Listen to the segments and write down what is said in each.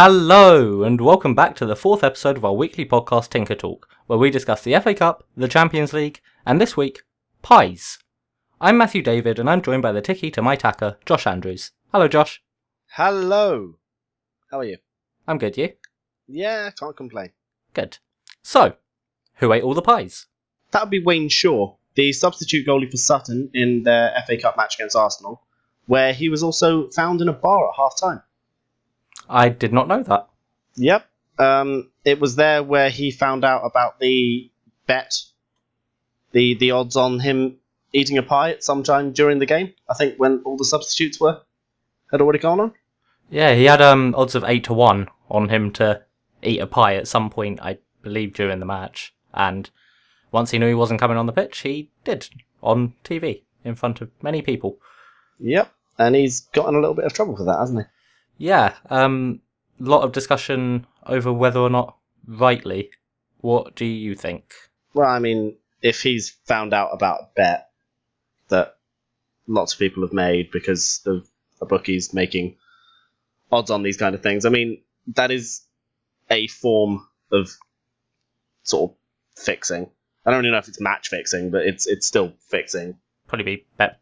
Hello, and welcome back to the fourth episode of our weekly podcast Tinker Talk, where we discuss the FA Cup, the Champions League, and this week, pies. I'm Matthew David, and I'm joined by the Tiki to my Taka, Josh Andrews. Hello, Josh. Hello. How are you? I'm good, you? Yeah, can't complain. Good. So, who ate all the pies? That would be Wayne Shaw, the substitute goalie for Sutton in their FA Cup match against Arsenal, where he was also found in a bar at half-time. I did not know that. Yep. It was there where he found out about the bet, the odds on him eating a pie at some time during the game. I think when all the substitutes had already gone on. Yeah, he had odds of 8-1 on him to eat a pie at some point, I believe, during the match. And once he knew he wasn't coming on the pitch, he did, on TV, in front of many people. Yep, and he's gotten a little bit of trouble for that, hasn't he? Yeah, a lot of discussion over whether or not rightly. What do you think? Well, I mean, if he's found out about a bet that lots of people have made because of the bookies making odds on these kind of things, I mean, that is a form of sort of fixing. I don't even know if it's match fixing, but it's still fixing. Probably be bet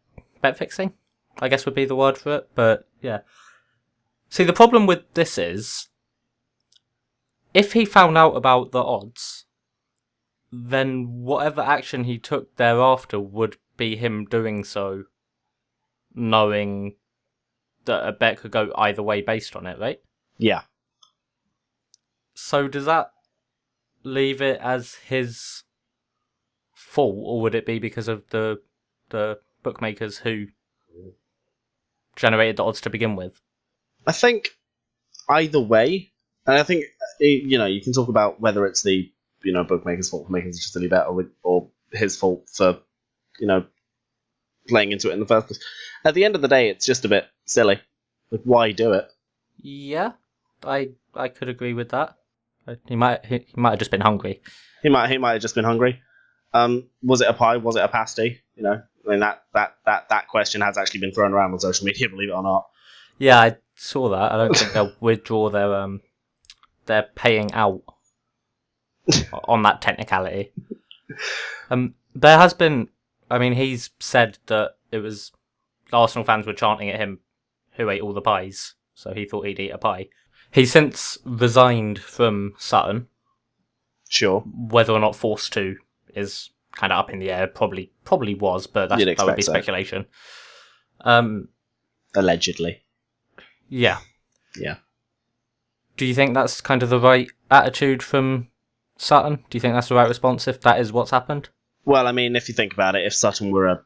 fixing, I guess would be the word for it, but yeah. See, the problem with this is, if he found out about the odds, then whatever action he took thereafter would be him doing so, knowing that a bet could go either way based on it, right? Yeah. So does that leave it as his fault, or would it be because of the bookmakers who generated the odds to begin with? I think either way, and I think, you can talk about whether it's the, bookmaker's fault for making such a silly bet or his fault for, playing into it in the first place. At the end of the day, it's just a bit silly. Like, why do it? Yeah, I could agree with that. He might have just been hungry. He might have just been hungry. Was it a pie? Was it a pasty? I mean, that question has actually been thrown around on social media, believe it or not. Yeah, I saw that. I don't think they'll withdraw their paying out on that technicality. There has been, I mean, he's said that it was Arsenal fans were chanting at him, who ate all the pies, so he thought he'd eat a pie. He's since resigned from Sutton. Sure. Whether or not forced to is kind of up in the air. Probably was, but that would be speculation. Allegedly. Yeah. Yeah. Do you think that's kind of the right attitude from Sutton? Do you think that's the right response if that is what's happened? Well, I mean, if you think about it, if Sutton were a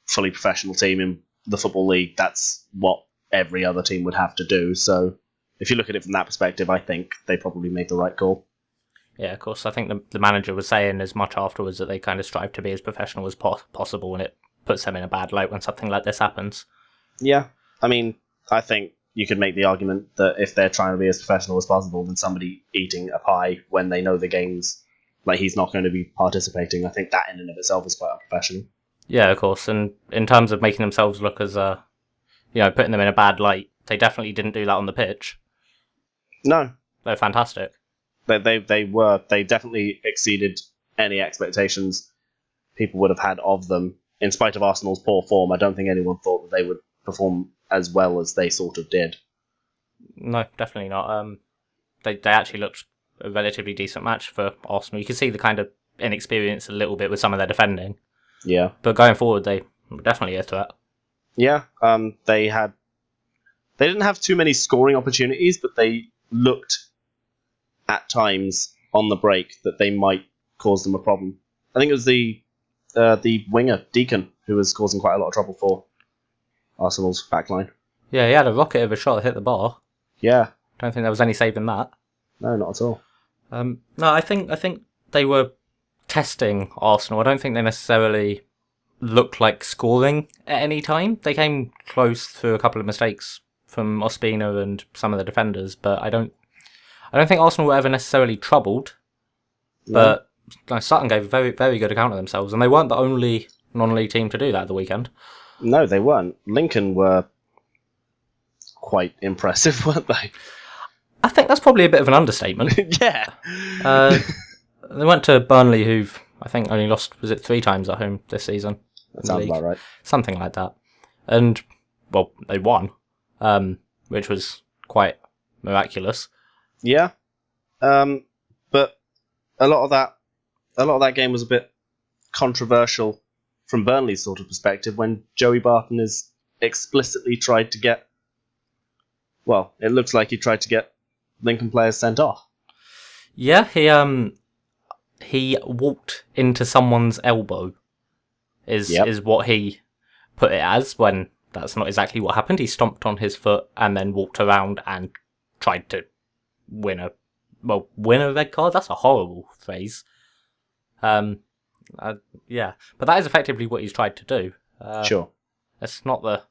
fully professional team in the Football League, that's what every other team would have to do. So if you look at it from that perspective, I think they probably made the right call. Yeah, of course. I think the manager was saying as much afterwards that they kind of strive to be as professional as possible, and it puts them in a bad light when something like this happens. Yeah. I mean, I think you could make the argument that if they're trying to be as professional as possible, then somebody eating a pie when they know the game's, like, he's not going to be participating, I think that in and of itself is quite unprofessional. Yeah, of course. And in terms of making themselves look as, putting them in a bad light, they definitely didn't do that on the pitch. No. They're fantastic. They definitely exceeded any expectations people would have had of them. In spite of Arsenal's poor form, I don't think anyone thought that they would perform as well as they sort of did. No, definitely not. They actually looked a relatively decent match for Arsenal. You can see the kind of inexperience a little bit with some of their defending. Yeah. But going forward, they were definitely a threat. Yeah. They didn't have too many scoring opportunities, but they looked at times on the break that they might cause them a problem. I think it was the winger, Deacon, who was causing quite a lot of trouble for Arsenal's backline. Yeah, he had a rocket of a shot that hit the bar. Yeah. Don't think there was any saving that. No, not at all. No, I think they were testing Arsenal. I don't think they necessarily looked like scoring at any time. They came close through a couple of mistakes from Ospina and some of the defenders, but I don't think Arsenal were ever necessarily troubled. No. But Sutton gave a very, very good account of themselves, and they weren't the only non-league team to do that at the weekend. No, they weren't. Lincoln were quite impressive, weren't they? think that's probably a bit of an understatement. Yeah. They went to Burnley, who've, I think, only lost, was it 3 times at home this season? That sounds about right. Something like that. And, well, they won, which was quite miraculous. Yeah. But a lot of that game was a bit controversial from Burnley's sort of perspective when Joey Barton has explicitly tried to get, well, it looks like he tried to get Lincoln players sent off. Yeah, he walked into someone's elbow, is what he put it as, when that's not exactly what happened. He stomped on his foot and then walked around and tried to win a red card. That's a horrible phrase. Yeah, but that is effectively what he's tried to do. Sure. It's not the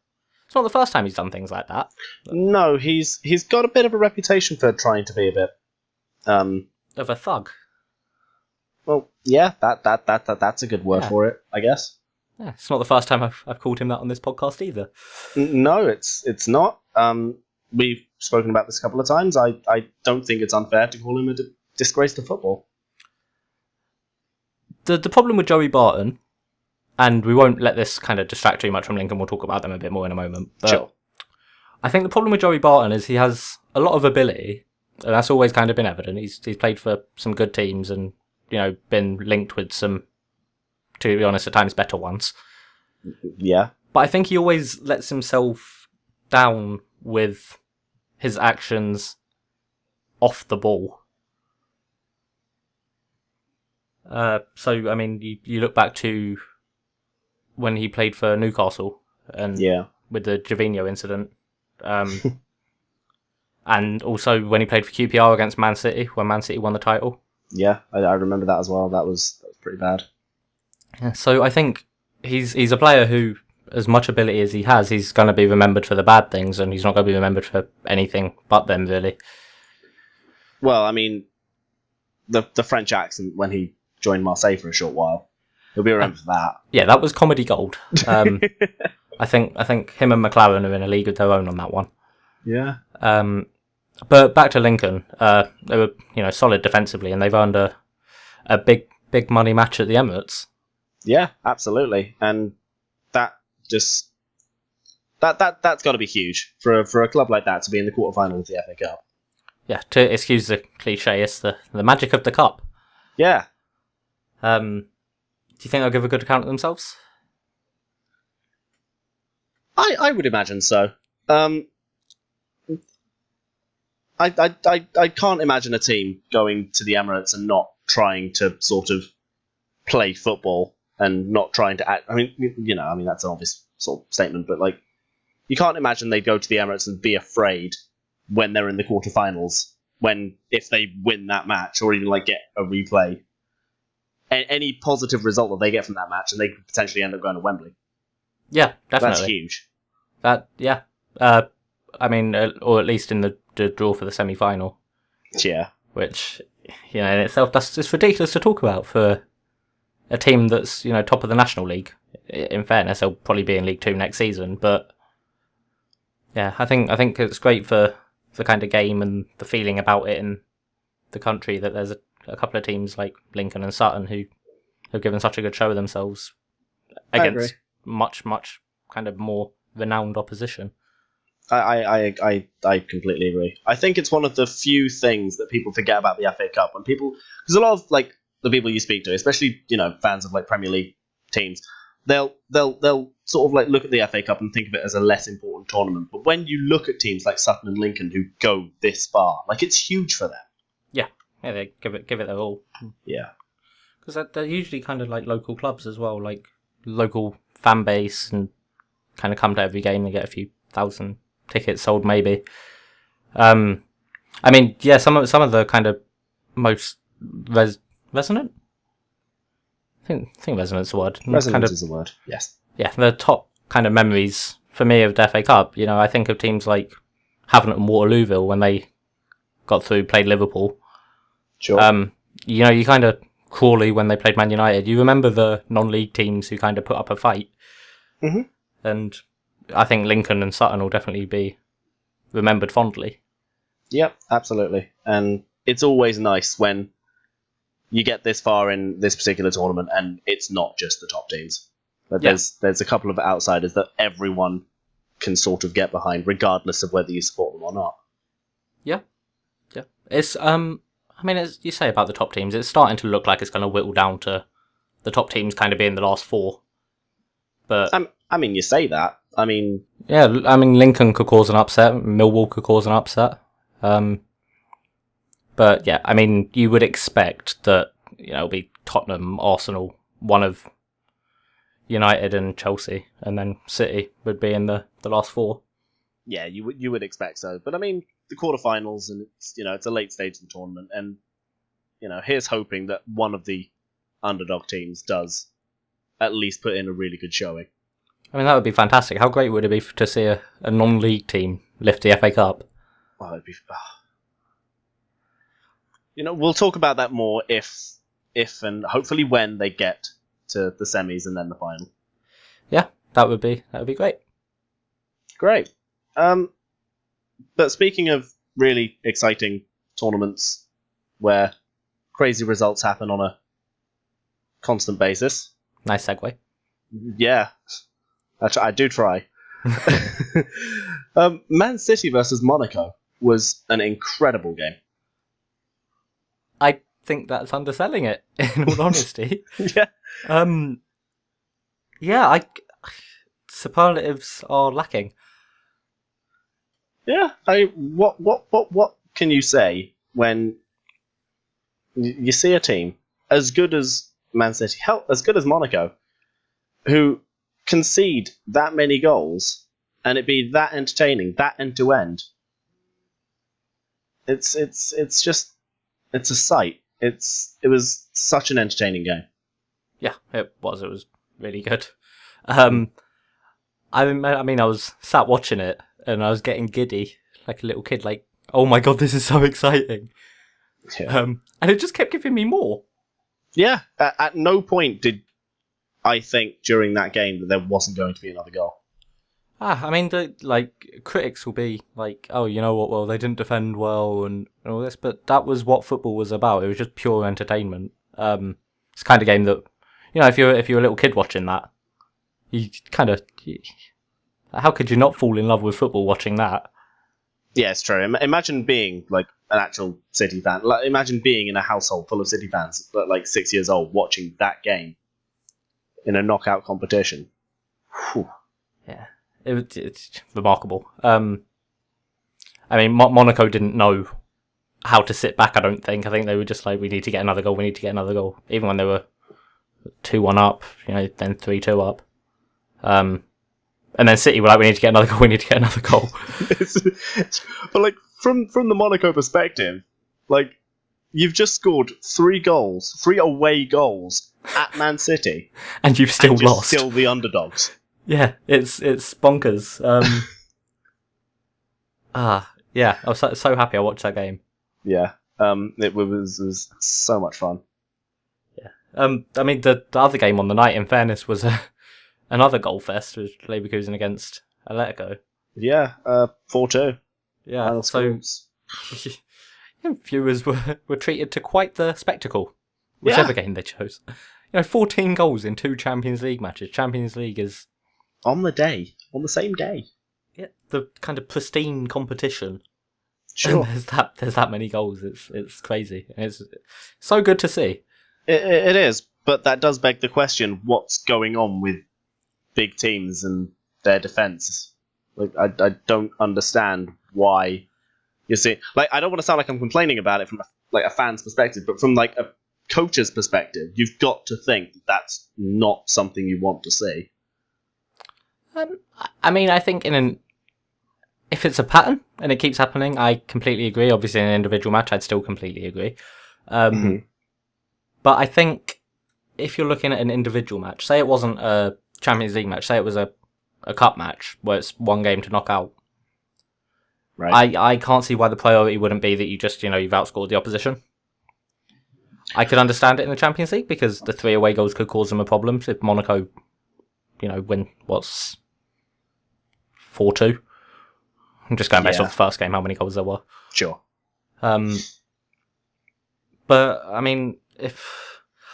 first time he's done things like that. No, he's got a bit of a reputation for trying to be a bit Of a thug. well, yeah, that's a good word for it, I guess. Yeah, it's not the first time I've called him that on this podcast either. No, it's not. We've spoken about this a couple of times. I don't think it's unfair to call him a disgrace to football. The problem with Joey Barton, and we won't let this kind of distract too much from Lincoln, we'll talk about them a bit more in a moment. But sure. I think the problem with Joey Barton is he has a lot of ability, and that's always kind of been evident. He's played for some good teams and, been linked with some, to be honest, at times better ones. Yeah. But I think he always lets himself down with his actions off the ball. So, I mean, you look back to when he played for Newcastle and with the Gervinho incident. And also when he played for QPR against Man City, when Man City won the title. Yeah, I remember that as well. That was pretty bad. Yeah, so I think he's a player who, as much ability as he has, he's going to be remembered for the bad things, and he's not going to be remembered for anything but them, really. Well, I mean, the French accent when he joined Marseille for a short while, he'll be remembered for that. Yeah, that was comedy gold. I think him and McLaren are in a league of their own on that one. Yeah. But back to Lincoln, they were solid defensively, and they've earned a big money match at the Emirates. Yeah, absolutely, and that's got to be huge for a club like that to be in the quarterfinal of the FA Cup. Yeah, to excuse the cliche, it's the magic of the cup. Yeah. Do you think they'll give a good account of themselves? I would imagine so. I can't imagine a team going to the Emirates and not trying to sort of play football and not trying to act. I mean, that's an obvious sort of statement, but like, you can't imagine they'd go to the Emirates and be afraid when they're in the quarterfinals. If they win that match or even like get a replay, any positive result that they get from that match, and they could potentially end up going to Wembley. Yeah, definitely. That's huge. I mean, or at least in the draw for the semi-final. Yeah. Which, in itself, it's ridiculous to talk about for a team that's, top of the National League. In fairness, they'll probably be in League 2 next season, but yeah, I think it's great for the kind of game and the feeling about it in the country that there's a couple of teams like Lincoln and Sutton who have given such a good show of themselves against much kind of more renowned opposition. I completely agree. I think it's one of the few things that people forget about the FA Cup because a lot of like the people you speak to, especially fans of like Premier League teams, they'll sort of like look at the FA Cup and think of it as a less important tournament. But when you look at teams like Sutton and Lincoln who go this far, like it's huge for them. Yeah, they give it their all. Yeah, because they're usually kind of like local clubs as well, like local fan base, and kind of come to every game and get a few thousand tickets sold, maybe. I mean, yeah, some of the kind of most resonant. I think resonant's a word. Resonance is a word. Yes. Yeah, the top kind of memories for me of the FA Cup. I think of teams like Havant and Waterlooville when they got through, played Liverpool. Sure. You kind of Crawley when they played Man United. You remember the non-league teams who kind of put up a fight. Mm-hmm. And I think Lincoln and Sutton will definitely be remembered fondly. Yep, absolutely. And it's always nice when you get this far in this particular tournament and it's not just the top teams. But Yeah. there's a couple of outsiders that everyone can sort of get behind, regardless of whether you support them or not. Yeah. Yeah. It's I mean, as you say about the top teams, it's starting to look like it's going to whittle down to the top teams kind of being the last four. But I mean, you say that. I mean, yeah, I mean, Lincoln could cause an upset. Millwall could cause an upset. But yeah, I mean, you would expect that it'll be Tottenham, Arsenal, one of United and Chelsea, and then City would be in the last four. yeah, you would expect so. But I mean, the quarterfinals, and it's a late stage of the tournament, and here's hoping that one of the underdog teams does at least put in a really good showing. I mean, that would be fantastic. How great would it be to see a non-league team lift the FA Cup? Well, it'd be. We'll talk about that more if and hopefully when they get to the semis and then the final. Yeah, that would be great. Great. But speaking of really exciting tournaments where crazy results happen on a constant basis. Nice segue. Yeah, I do try. Man City versus Monaco was an incredible game. I think that's underselling it, in all honesty. Yeah. Yeah, superlatives are lacking. Yeah. What can you say when you see a team as good as Man City, as good as Monaco, who concede that many goals and it be that entertaining, that end to end? It's a sight. It was such an entertaining game. Yeah, it was. It was really good. I mean, I was sat watching it and I was getting giddy like a little kid. Like, oh my god, this is so exciting! Yeah. And it just kept giving me more. Yeah. At no point did I think during that game that there wasn't going to be another goal. I mean, critics will be like, oh, you know what? Well, they didn't defend well and all this, but that was what football was about. It was just pure entertainment. It's the kind of game that, if you're a little kid watching that, you kind of, how could you not fall in love with football watching that? Yeah, it's true. Imagine being like an actual City fan. Like, imagine being in a household full of City fans, but like 6 years old, watching that game in a knockout competition. Whew. Yeah. It's remarkable. I mean, Monaco didn't know how to sit back, I don't think. I think they were just like, we need to get another goal, we need to get another goal. Even when they were 2-1 up, then 3-2 up. And then City were like, we need to get another goal, we need to get another goal. But like, from the Monaco perspective, like, you've just scored 3 goals, 3 away goals at Man City. And you've still and you're lost. Still the underdogs. Yeah, it's bonkers. Yeah, I was so happy I watched that game. Yeah, it was so much fun. Yeah, I mean the other game on the night, in fairness, was another goal fest with Leverkusen against Atletico. Yeah, 4-2. Yeah, so viewers were treated to quite the spectacle, whichever game they chose. 14 goals in 2 Champions League matches. Champions League is on the same day. Yeah, the kind of pristine competition. Sure. And there's that many goals. It's crazy. And it's so good to see. It is, but that does beg the question: what's going on with big teams and their defense? Like, I don't understand why. You see, like, I don't want to sound like I'm complaining about it from a fan's perspective, but from like a coach's perspective, you've got to think that's not something you want to see. I mean, I think if it's a pattern and it keeps happening, I completely agree. Obviously, in an individual match, I'd still completely agree. But I think if you're looking at an individual match, say it wasn't a Champions League match, say it was a cup match where it's one game to knock out. Right. I can't see why the priority wouldn't be that you just, you've outscored the opposition. I could understand it in the Champions League because the 3 away goals could cause them a problem. If Monaco, win, 4-2? I'm just going based off the first game, how many goals there were. Sure. But I mean,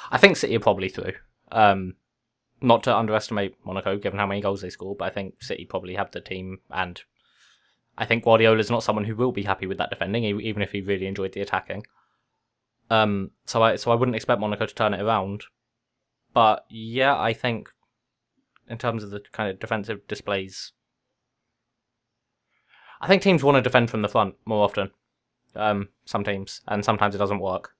I think City are probably through. Not to underestimate Monaco, given how many goals they score, but I think City probably have the team, and I think Guardiola's not someone who will be happy with that defending, even if he really enjoyed the attacking. So I wouldn't expect Monaco to turn it around. But yeah, I think in terms of the kind of defensive displays, I think teams want to defend from the front more often. Some teams, and sometimes it doesn't work.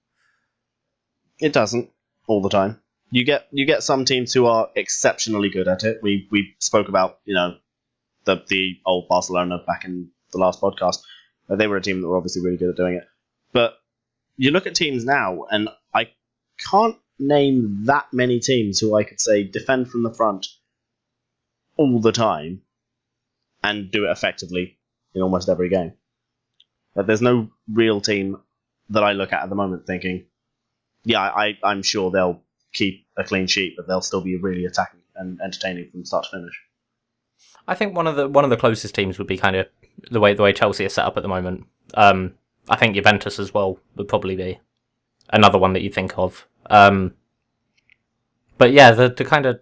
It doesn't all the time. You get some teams who are exceptionally good at it. We spoke about the old Barcelona back in the last podcast. They were a team that were obviously really good at doing it. But you look at teams now, and I can't name that many teams who I could say defend from the front all the time and do it effectively in almost every game. But there's no real team that I look at the moment thinking, yeah, I'm sure they'll keep a clean sheet, but they'll still be really attacking and entertaining from start to finish. I think one of the closest teams would be kind of the way Chelsea is set up at the moment. I think Juventus as well would probably be another one that you think of. But yeah, the kind of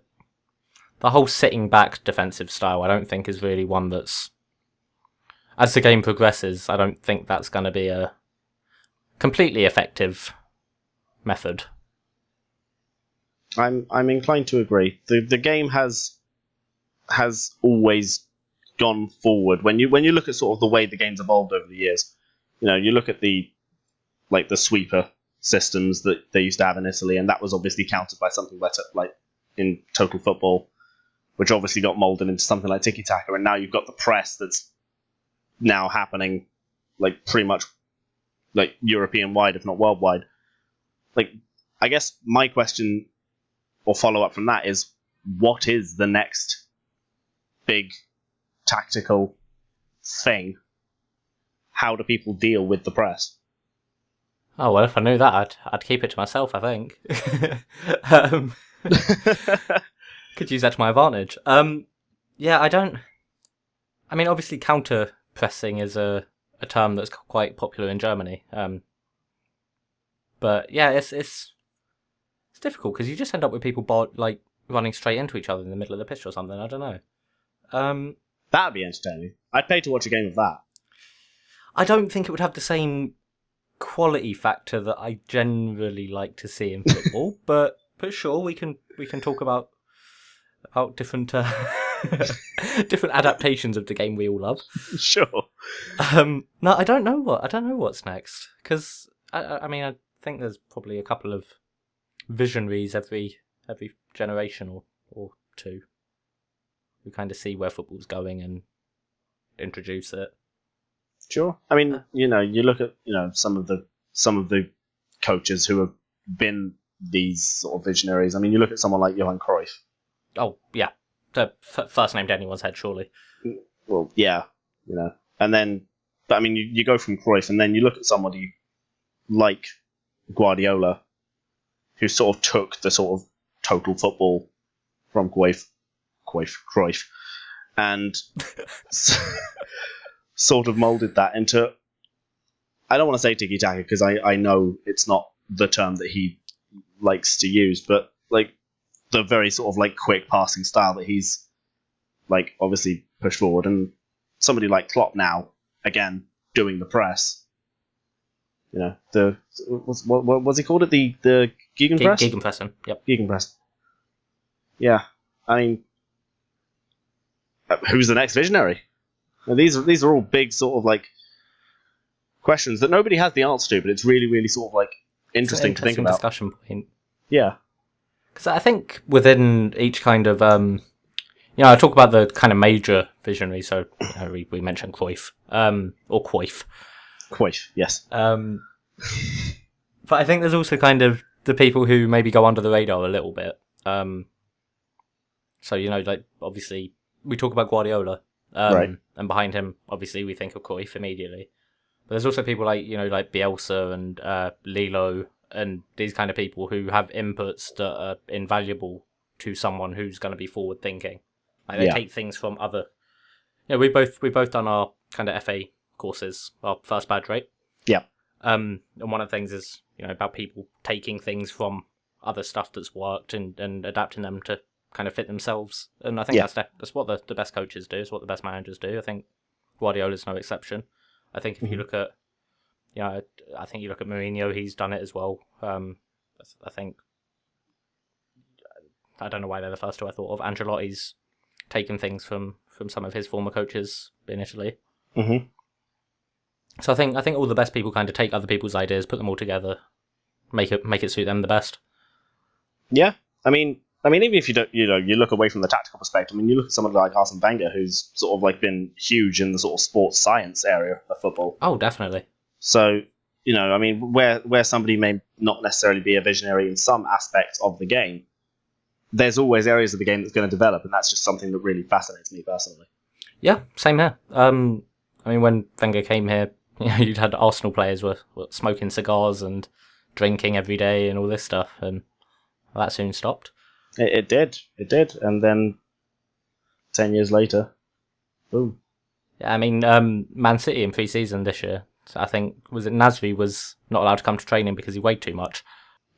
the whole sitting back defensive style, I don't think is really one that's, as the game progresses, I don't think that's going to be a completely effective method. I'm inclined to agree. The game has always gone forward. When you look at sort of the way the game's evolved over the years, you look at the sweeper systems that they used to have in Italy, and that was obviously countered by something better, like in Total Football, which obviously got molded into something like tiki taka, and now you've got the press that's now happening, like pretty much like European wide, if not worldwide. Like, I guess my question or follow up from that is, what is the next big tactical thing? How do people deal with the press? Oh, well, if I knew that, I'd keep it to myself, I think. Could use that to my advantage. Yeah, I mean, obviously, counter-pressing is a term that's quite popular in Germany. But yeah, it's difficult because you just end up with people running straight into each other in the middle of the pitch or something. I don't know. That'd be entertaining. I'd pay to watch a game of that. I don't think it would have the same quality factor that I generally like to see in football, but sure, we can talk about different different adaptations of the game we all love. Sure. No, I don't know what's next, because I mean, I think there's probably a couple of visionaries every generation or two who kind of see where football's going and introduce it. Sure. I mean, you look at some of the coaches who have been these sort of visionaries. I mean, you look at someone like Johan Cruyff. Oh yeah, the first named anyone's head, surely. Well, yeah, and then, but I mean, you go from Cruyff, and then you look at somebody like Guardiola, who sort of took the sort of Total Football from Cruyff, and sort of molded that into, I don't want to say tiki-taka because I know it's not the term that he likes to use, but like the very sort of like quick passing style that he's like obviously pushed forward. And somebody like Klopp now, again, doing the press, the what was he called it, the gegenpress? Gegenpressing, yep. Gegenpress. Yeah, I mean, who's the next visionary? And these are all big sort of like questions that nobody has the answer to, but it's really, really sort of like interesting to think about. Discussion point. Yeah, because I think within each kind of I talk about the kind of major visionaries. So we mentioned Cruyff, or Cruyff. Cruyff, yes. But I think there's also kind of the people who maybe go under the radar a little bit. So like obviously we talk about Guardiola. Right. And behind him, obviously, we think of Cruyff immediately. But there's also people like like Bielsa and Lilo and these kind of people who have inputs that are invaluable to someone who's going to be forward thinking. Like they take things from other. We both done our kind of FA course, is our first badge, right? Yeah. And one of the things is, about people taking things from other stuff that's worked and adapting them to kind of fit themselves. And I think that's what the best coaches do, is what the best managers do. I think Guardiola's no exception. I think if you look at, I think you look at Mourinho, he's done it as well. I think, I don't know why they're the first two I thought of. Ancelotti's taken things from some of his former coaches in Italy. Mm-hmm. So I think all the best people kind of take other people's ideas, put them all together, make it suit them the best. Yeah, I mean, even if you don't, you look away from the tactical perspective. I mean, you look at someone like Arsene Wenger, who's sort of like been huge in the sort of sports science area of football. Oh, definitely. So, I mean, where somebody may not necessarily be a visionary in some aspects of the game, there's always areas of the game that's going to develop, and that's just something that really fascinates me personally. Yeah, same here. I mean, when Wenger came here, you'd had Arsenal players were smoking cigars and drinking every day and all this stuff, and that soon stopped. It did, and then 10 years later, boom. Yeah, I mean, Man City in pre-season this year, I think, was it Nasri was not allowed to come to training because he weighed too much.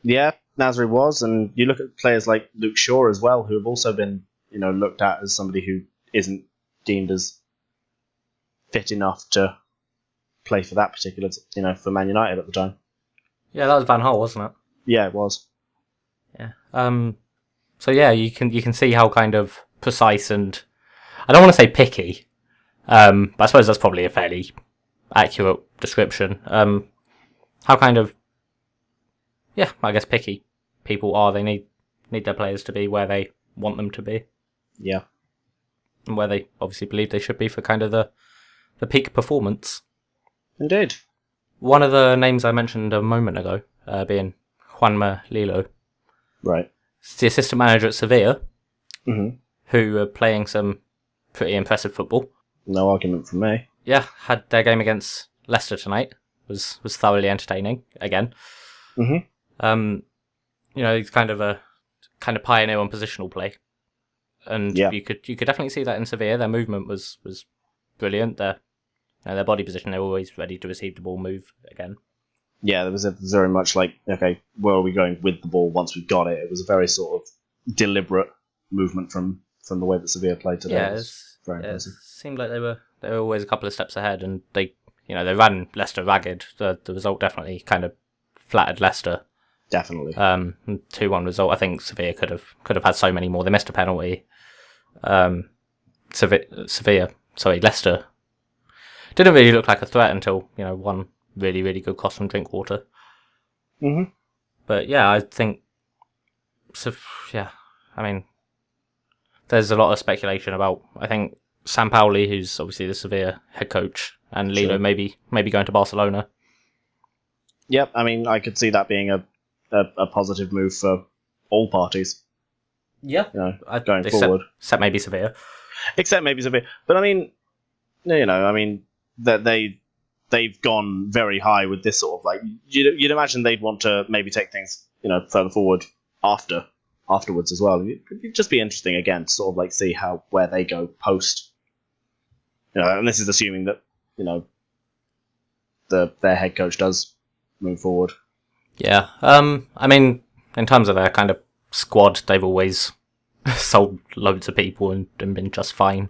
Yeah, Nasri was, and you look at players like Luke Shaw as well, who have also been, looked at as somebody who isn't deemed as fit enough to play for that particular, for Man United at the time. Yeah, that was Van Gaal, wasn't it? Yeah, it was. Yeah. So yeah, you can see how kind of precise and, I don't want to say picky, but I suppose that's probably a fairly accurate description. How kind of, yeah, I guess picky people are. They need their players to be where they want them to be. Yeah. And where they obviously believe they should be for kind of the peak performance. Indeed. One of the names I mentioned a moment ago, being Juanma Lillo. Right. It's the assistant manager at Sevilla, mm-hmm. who are playing some pretty impressive football. No argument from me. Yeah, had their game against Leicester tonight. Was thoroughly entertaining again. Mm-hmm. He's kind of pioneer on positional play, and you could definitely see that in Sevilla. Their movement was brilliant. Their body position, they were always ready to receive the ball, move again. Yeah, there was very much like, okay, where are we going with the ball once we've got it? It was a very sort of deliberate movement from the way that Sevilla played today. Yeah, it seemed like they were always a couple of steps ahead, and they ran Leicester ragged. The result definitely kind of flattered Leicester. Definitely. 2-1 result. I think Sevilla could have had so many more. They missed a penalty. Leicester didn't really look like a threat until one really, really good cross from Drinkwater. Mm-hmm. But yeah, I think. So yeah, I mean, there's a lot of speculation about. I think Sampaoli, who's obviously the Sevilla head coach, and Lillo maybe going to Barcelona. Yep, I mean, I could see that being a positive move for all parties. Yeah, going forward. Except maybe Sevilla. But I mean, that they've gone very high with this sort of like you'd imagine they'd want to maybe take things further forward afterwards as well. It'd just be interesting again to sort of like see where they go post. And this is assuming that their head coach does move forward. Yeah, I mean, in terms of their kind of squad, they've always sold loads of people and been just fine.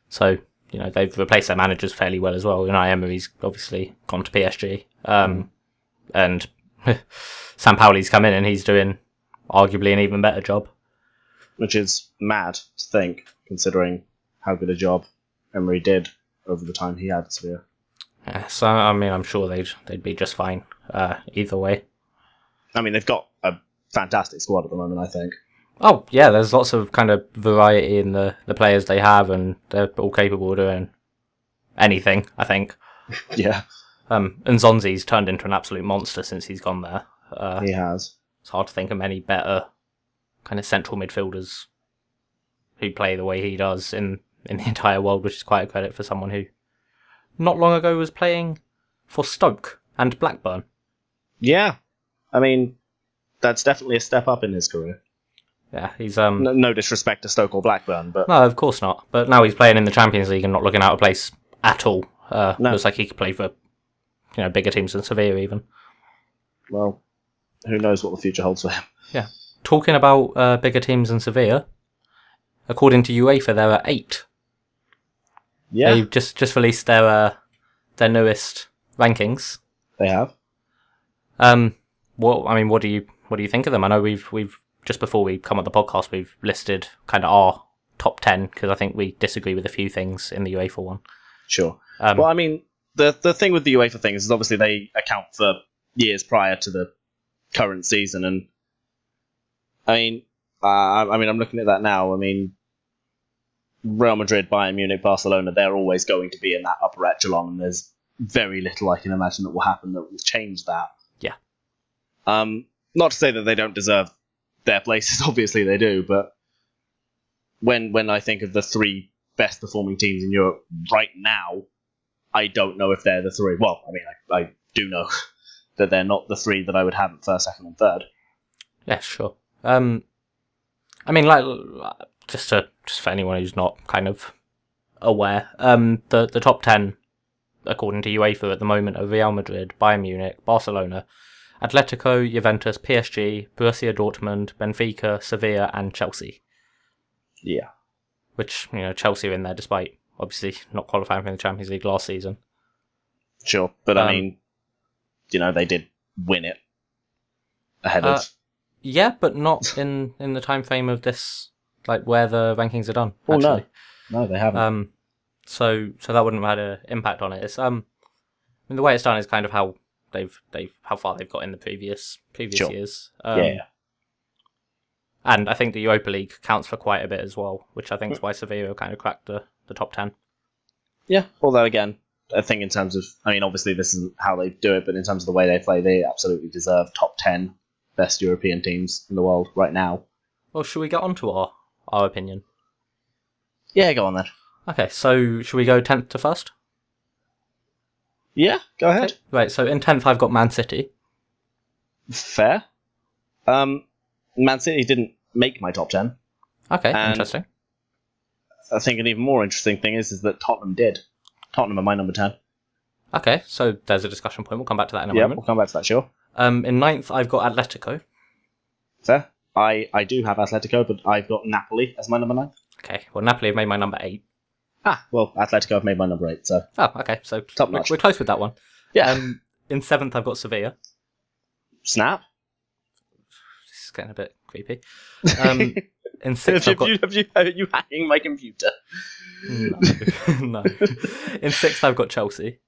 So, they've replaced their managers fairly well as well. Emery's obviously gone to PSG. And Sampaoli's come in and he's doing arguably an even better job. Which is mad to think, considering how good a job Emery did over the time he had at Sevilla. Yeah, so, I mean, I'm sure they'd be just fine either way. I mean, they've got a fantastic squad at the moment, I think. Oh, yeah, there's lots of kind of variety in the players they have, and they're all capable of doing anything, I think. Yeah. And Zonzi's turned into an absolute monster since he's gone there. He has. It's hard to think of many better kind of central midfielders who play the way he does in the entire world, which is quite a credit for someone who not long ago was playing for Stoke and Blackburn. Yeah. I mean, that's definitely a step up in his career. Yeah, he's no disrespect to Stoke or Blackburn, but no, of course not. But now he's playing in the Champions League and not looking out of place at all. No. Looks like he could play for bigger teams than Sevilla even. Well, who knows what the future holds for him. Yeah. Talking about bigger teams than Sevilla, according to UEFA, there are 8. Yeah, They've just released their newest rankings. they have. What do you think of them? I know we've just before we come on the podcast, we've listed kind of our top 10 because I think we disagree with a few things in the UEFA one. Sure. Well, I mean, the thing with the UEFA thing is obviously they account for years prior to the current season, and I'm looking at that now. I mean, Real Madrid, Bayern Munich, Barcelona, they're always going to be in that upper echelon, and there's very little I can imagine that will happen that will change that. Yeah. Not to say that they don't deserve their places, obviously they do, but when I think of the 3 best performing teams in Europe right now, I don't know if they're the 3. Well, I mean, I do know that they're not the 3 that I would have at first, second, and third. Yeah, sure. I mean, like, just for anyone who's not kind of aware, the top 10, according to UEFA at the moment, are Real Madrid, Bayern Munich, Barcelona, Atletico, Juventus, PSG, Borussia Dortmund, Benfica, Sevilla, and Chelsea. Yeah. Which, Chelsea are in there despite obviously not qualifying for the Champions League last season. Sure, but I mean, they did win it ahead of... Yeah, but not in the time frame of this, like where the rankings are done. Oh, actually. No, they haven't. So that wouldn't have had an impact on it. It's the way it's done is kind of how how far they've got in the previous Sure. years. Yeah. And I think the Europa League counts for quite a bit as well, which I think is why Sevilla kind of cracked the top 10. Yeah, although again, I think in terms of, I mean, obviously this isn't how they do it, but in terms of the way they play, they absolutely deserve top 10 best European teams in the world right now. Well, should we get on to our opinion? Yeah, go on then. Okay, so should we go 10th to first? Yeah, go ahead. Okay. Right, so in 10th I've got Man City. Fair. Man City didn't make my top 10. Okay, And interesting. I think an even more interesting thing is that Tottenham did. Tottenham are my number 10. Okay, so there's a discussion point. We'll come back to that in a Yeah, moment. we'll come back to that, sure. In 9th I've got Atletico. Fair. I do have Atletico, but I've got Napoli as my number 9. Okay, well Napoli have made my number 8. Well, Atletico have made my number 8, so... Oh, okay, so Top notch. we're close with that one. Yeah. In 7th I've got Sevilla. Snap. This is getting a bit creepy. In 6th I've got... Are you hacking my computer? No. No. In 6th I've got Chelsea.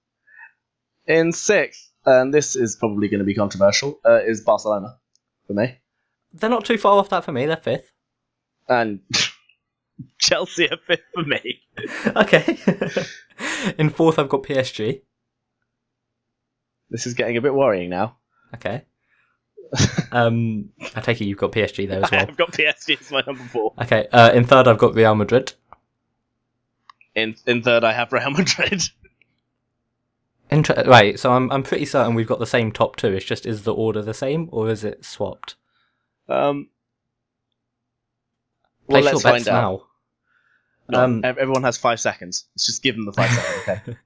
In 6th, and this is probably going to be controversial, is Barcelona for me. They're not too far off that for me, they're 5th. And Chelsea are 5th for me. Okay. In 4th I've got PSG. This is getting a bit worrying now. Okay. I take it you've got PSG there as well. I've got PSG as my number 4. Okay. In 3rd I've got Real Madrid. In 3rd I have Real Madrid. Right, so I'm pretty certain we've got the same top 2. It's just, is the order the same or is it swapped? Well, Place let's your bets find out. now. No, everyone has 5 seconds. Let's just give them the 5 seconds, okay?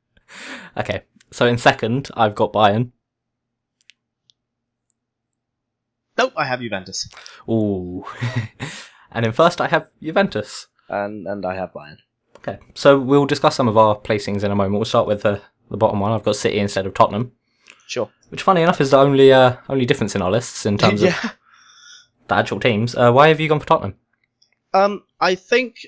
Okay, so in 2nd I've got Bayern. Nope, I have Juventus. Ooh. And in 1st I have Juventus. And I have Bayern. Okay, so we'll discuss some of our placings in a moment. We'll start with the bottom one. I've got City instead of Tottenham. Sure. Which, funny enough, is the only difference in our lists in terms of the actual teams. Why have you gone for Tottenham? I think...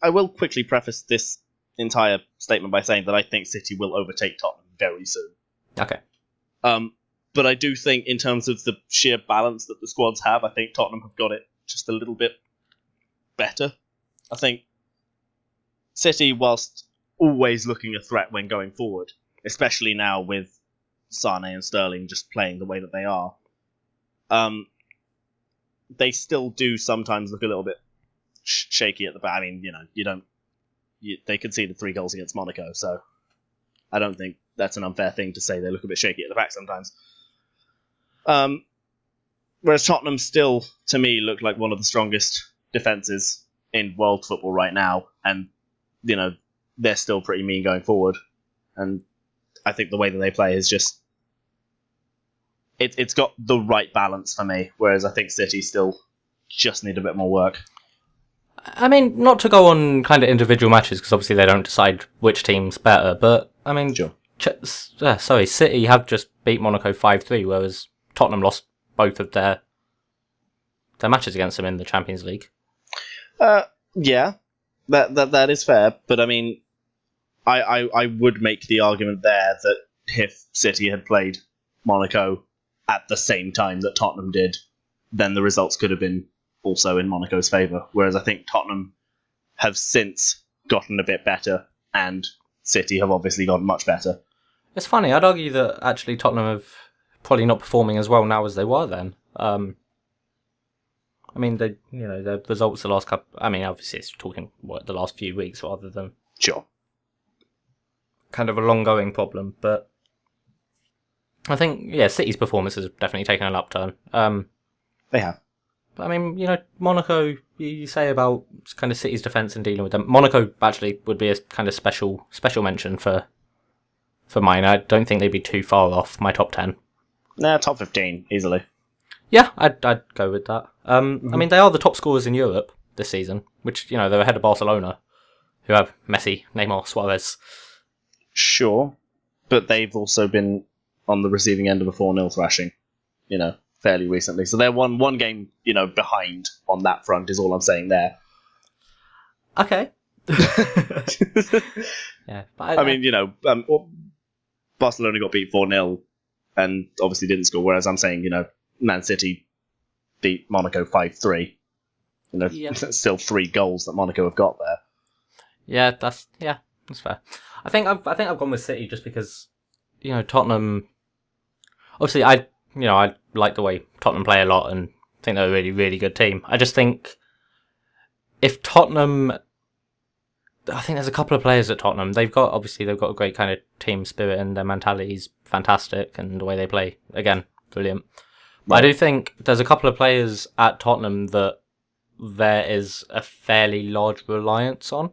I will quickly preface this entire statement by saying that I think City will overtake Tottenham very soon. Okay. But I do think in terms of the sheer balance that the squads have, I think Tottenham have got it just a little bit better. I think City, whilst always looking a threat when going forward, especially now with Sane and Sterling just playing the way that they are, they still do sometimes look a little bit shaky at the back. I mean, they conceded 3 goals against Monaco, so I don't think that's an unfair thing to say they look a bit shaky at the back sometimes. Whereas Tottenham still, to me, look like one of the strongest defences in world football right now, and they're still pretty mean going forward. And I think the way that they play is just it's got the right balance for me. Whereas I think City still just need a bit more work. I mean, not to go on kind of individual matches because obviously they don't decide which team's better. But I mean, Sure. City have just beat Monaco 5-3, whereas Tottenham lost both of their matches against them in the Champions League. Yeah, that is fair. But I mean, I would make the argument there that if City had played Monaco at the same time that Tottenham did, then the results could have been also in Monaco's favour. Whereas I think Tottenham have since gotten a bit better, and City have obviously gotten much better. It's funny. I'd argue that actually Tottenham have probably not performing as well now as they were then. I mean, the results the last couple. I mean, obviously it's talking the last few weeks rather than Sure. kind of a long-going problem. But I think City's performance has definitely taken an upturn. They have. But I mean, Monaco. You say about kind of City's defence and dealing with them. Monaco actually would be a kind of special mention for mine. I don't think they'd be too far off my top 10. Nah, top 15 easily. Yeah, I'd go with that. I mean, they are the top scorers in Europe this season, which, they're ahead of Barcelona, who have Messi, Neymar, Suarez. Sure, but they've also been on the receiving end of a 4-0 thrashing, fairly recently. So they're one game, behind on that front is all I'm saying there. Okay. Yeah, but I mean, Barcelona got beat 4-0 and obviously didn't score, whereas I'm saying, Man City beat Monaco 5-3. Still 3 goals that Monaco have got there. Yeah, that's fair. I think I've gone with City just because, Tottenham. Obviously, I like the way Tottenham play a lot and think they're a really, really good team. I just think if Tottenham, I think there's a couple of players at Tottenham. They've got a great kind of team spirit and their mentality is fantastic, and the way they play, again, brilliant. But I do think there's a couple of players at Tottenham that there is a fairly large reliance on,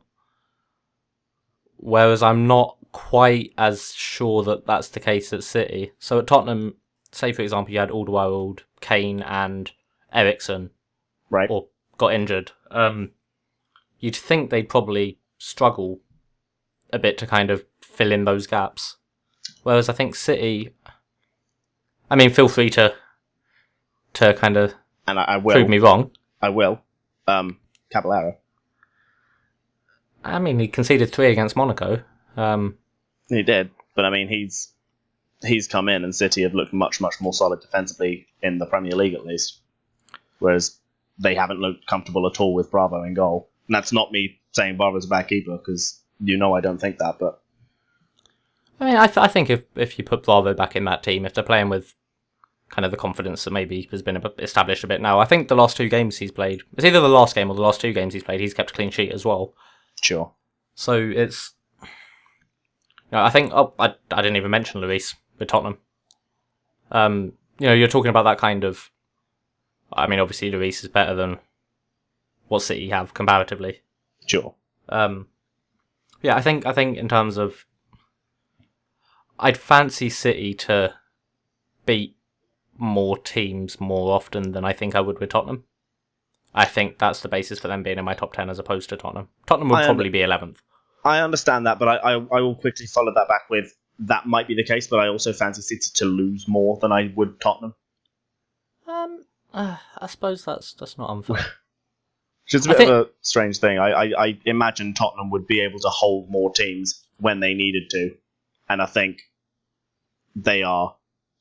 whereas I'm not quite as sure that that's the case at City. So at Tottenham, say for example, you had Alderweireld, Kane, and Eriksen, right, or got injured. You'd think they'd probably struggle a bit to kind of fill in those gaps. Whereas I think City, I mean, feel free to kind of and I will prove me wrong. I will. Caballero. I mean, he conceded 3 against Monaco. He did, but I mean, he's come in and City have looked much, much more solid defensively in the Premier League at least, whereas they haven't looked comfortable at all with Bravo in goal. And that's not me saying Bravo's a bad keeper, because I don't think that, but I mean, I think if you put Bravo back in that team, if they're playing with kind of the confidence that maybe has been established a bit now, I think the last 2 games he's played, it's either the last game or the last 2 games he's played, he's kept a clean sheet as well. Sure. So it's, I think I didn't even mention Luis with Tottenham. You're talking about that kind of. I mean, obviously Luis is better than what City have comparatively. Sure. I think in terms of, I'd fancy City to beat more teams more often than I think I would with Tottenham. I think that's the basis for them being in my top 10 as opposed to Tottenham. Tottenham would probably be 11th. I understand that, but I will quickly follow that back with that might be the case, but I also fancy City to lose more than I would Tottenham. I suppose that's not unfair. It's a bit of a strange thing. I imagine Tottenham would be able to hold more teams when they needed to, and I think they are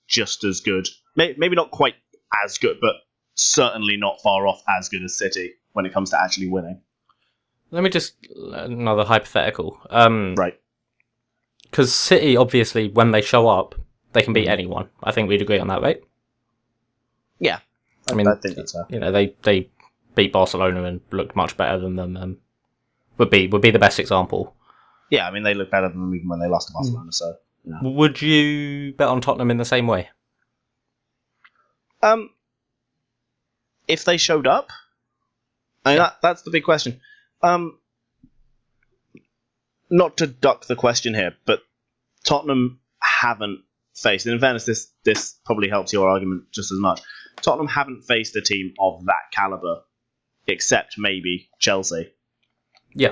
just as good. Maybe not quite as good, but certainly not far off as good as City when it comes to actually winning. Let me just another hypothetical. Right. Because City, obviously, when they show up, they can beat anyone. I think we'd agree on that, right? Yeah. I mean, I think that's fair. They beat Barcelona and looked much better than them. Would be the best example. Yeah, I mean, they look better than them even when they lost to Barcelona. So, yeah. Would you bet on Tottenham in the same way? If they showed up, I mean, that's the big question. not to duck the question here, but Tottenham haven't faced, and in fairness, this probably helps your argument just as much. Tottenham haven't faced a team of that caliber, except maybe Chelsea. Yeah.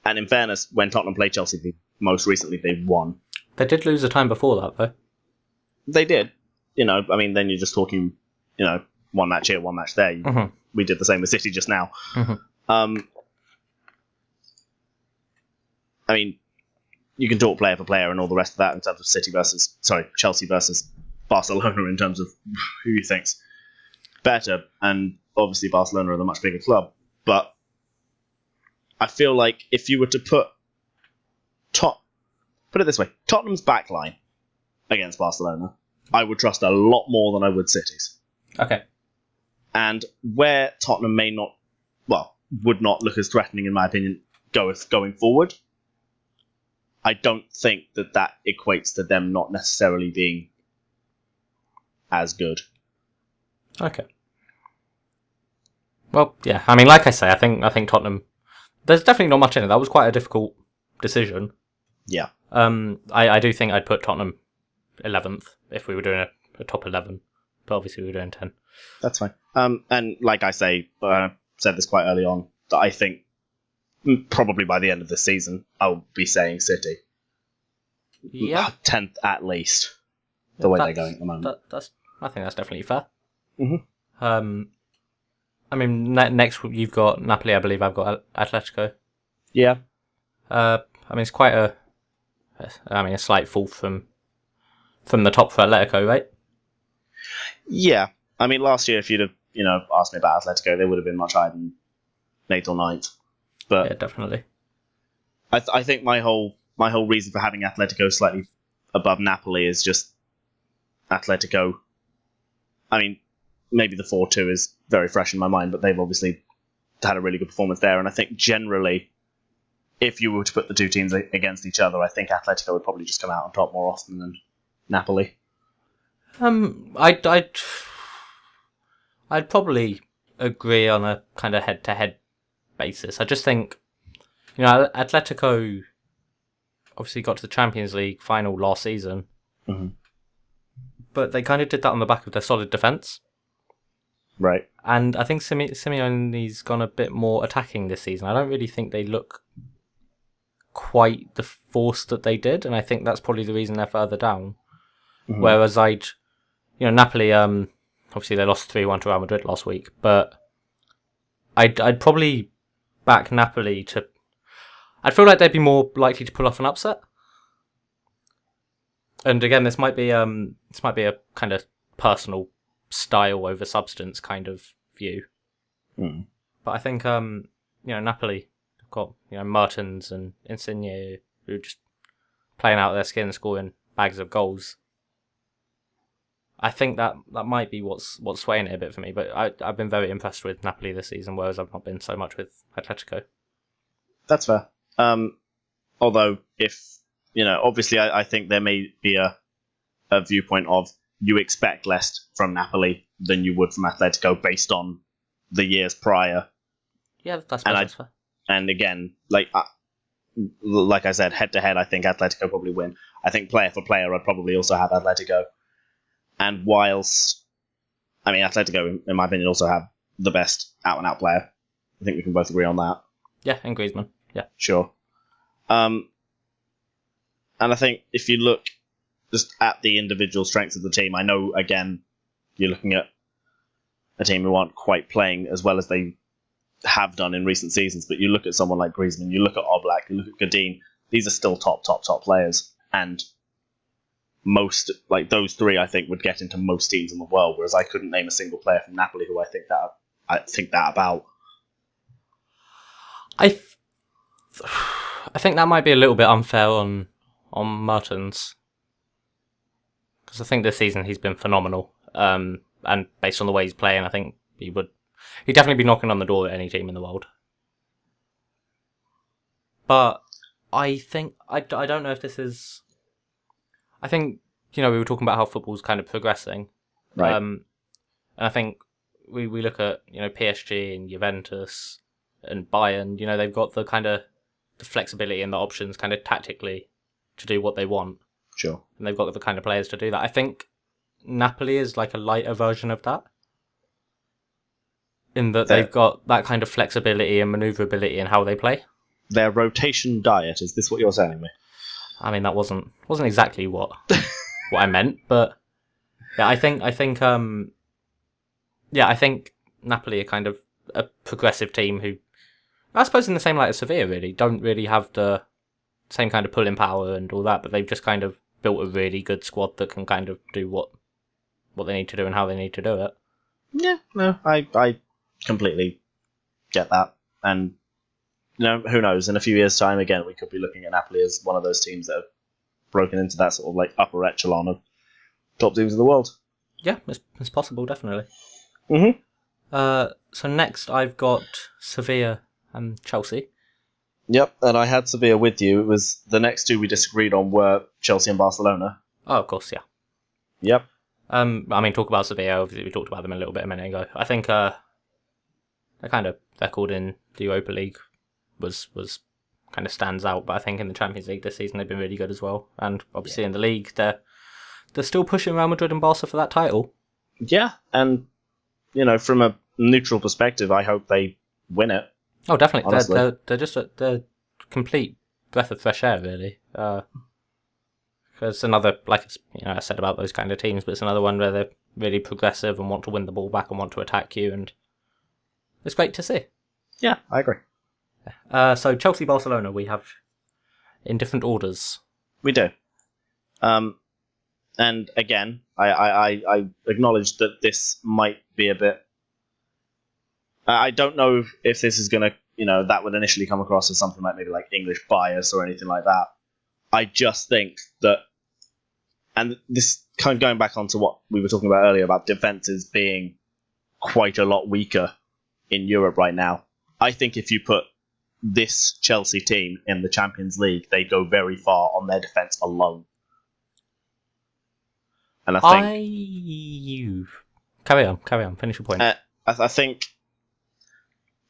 And in fairness, when Tottenham played Chelsea most recently, they won. They did lose a time before that, though. They did. I mean, then you're just talking, one match here, one match there. Mm-hmm. We did the same with City just now. Mm-hmm. I mean, you can talk player for player and all the rest of that in terms of Chelsea versus Barcelona in terms of who you think's better. And obviously Barcelona are the much bigger club. But I feel like if you were to put it this way, Tottenham's backline against Barcelona, I would trust a lot more than I would City's. Okay. And where Tottenham would not look as threatening, in my opinion, going forward, I don't think that equates to them not necessarily being as good. Okay. Well, yeah. I mean, like I say, I think Tottenham. There's definitely not much in it. That was quite a difficult decision. Yeah. I do think I'd put Tottenham 11th if we were doing a top 11, but obviously we were doing 10. That's fine. And like I say, I said this quite early on, that I think probably by the end of the season, I'll be saying City. Yeah. 10th at least, the way they're going at the moment. I think that's definitely fair. Mm-hmm. I mean, next you've got Napoli, I believe I've got Atletico. Yeah. I mean, it's quite a slight fall from the top for Atletico, right? Yeah. I mean, last year, if you'd have, asked me about Atletico, they would have been much higher than 8th or 9th. But yeah, definitely. I think my whole reason for having Atletico slightly above Napoli is just Atletico. I mean, maybe the 4-2 is very fresh in my mind, but they've obviously had a really good performance there. And I think generally, if you were to put the two teams against each other, I think Atletico would probably just come out on top more often than Napoli. I'd probably agree on a kind of head-to-head basis. I just think, Atletico obviously got to the Champions League final last season, but they kind of did that on the back of their solid defence. Right. And I think Simeone's gone a bit more attacking this season. I don't really think they look quite the force that they did, and I think that's probably the reason they're further down. Mm-hmm. Whereas Napoli, obviously they lost 3-1 to Real Madrid last week, but I'd probably back Napoli to. I'd feel like they'd be more likely to pull off an upset. And again, this might be a kind of personal style over substance kind of view. But I think Napoli have got Mertens and Insigne who are just playing out their skin, scoring bags of goals. I think that might be what's swaying it a bit for me. But I've been very impressed with Napoli this season, whereas I've not been so much with Atletico. That's fair. Although obviously I think there may be a viewpoint of you expect less from Napoli than you would from Atletico based on the years prior. Yeah, that's fair. And again, like I said, head to head, I think Atletico probably win. I think player for player, I'd probably also have Atletico. And whilst, Atletico, in my opinion, also have the best out and out player. I think we can both agree on that. Yeah, and Griezmann. Yeah, sure. And I think if you look just at the individual strengths of the team, I know, again, you're looking at a team who aren't quite playing as well as they have done in recent seasons, but you look at someone like Griezmann, you look at Oblak, you look at Godin, these are still top players, and most, like those three, I think, would get into most teams in the world, whereas I couldn't name a single player from Napoli who I think that about. I think that might be a little bit unfair on Mertens, because I think this season he's been phenomenal. And based on the way he's playing, I think he'd definitely be knocking on the door at any team in the world. But I think I don't know if this is. I think we were talking about how football's kind of progressing, right? And I think we look at PSG and Juventus and Bayern. They've got the kind of the flexibility and the options kind of tactically to do what they want. Sure. And they've got the kind of players to do that. I think Napoli is like a lighter version of that. In that they've got that kind of flexibility and maneuverability in how they play. Their rotation diet, is this what you're telling me? I mean, that wasn't exactly what what I meant, but yeah, I think Napoli are kind of a progressive team who, I suppose in the same light as Sevilla, really, don't really have the same kind of pulling power and all that, but they've just kind of built a really good squad that can kind of do what they need to do and how they need to do it. Yeah, no, I completely get that. And, who knows, in a few years' time, again, we could be looking at Napoli as one of those teams that have broken into that sort of like upper echelon of top teams in the world. Yeah, it's possible, definitely. Mm-hmm. So next I've got Sevilla and Chelsea. Yep, and I had Sevilla with you. It was the next two we disagreed on were Chelsea and Barcelona. Oh, of course, yeah. Yep. I mean, talk about Sevilla. Obviously, we talked about them a little bit a minute ago. I think their record in the Europa League was kind of stands out, but I think in the Champions League this season they've been really good as well. And obviously in the league, they're still pushing Real Madrid and Barca for that title. Yeah, and from a neutral perspective, I hope they win it. Oh, definitely. Honestly. They're just they're complete breath of fresh air, really. It's another, like I said about those kind of teams, but it's another one where they're really progressive and want to win the ball back and want to attack you, and it's great to see. Yeah, I agree. So Chelsea, Barcelona, we have in different orders. We do. And again, I acknowledge that this might be a bit. I don't know if this is gonna, that would initially come across as something like maybe like English bias or anything like that. I just think that, and this kind of going back onto what we were talking about earlier about defenses being quite a lot weaker in Europe right now. I think if you put this Chelsea team in the Champions League, they go very far on their defense alone. And I think carry on, finish your point. I think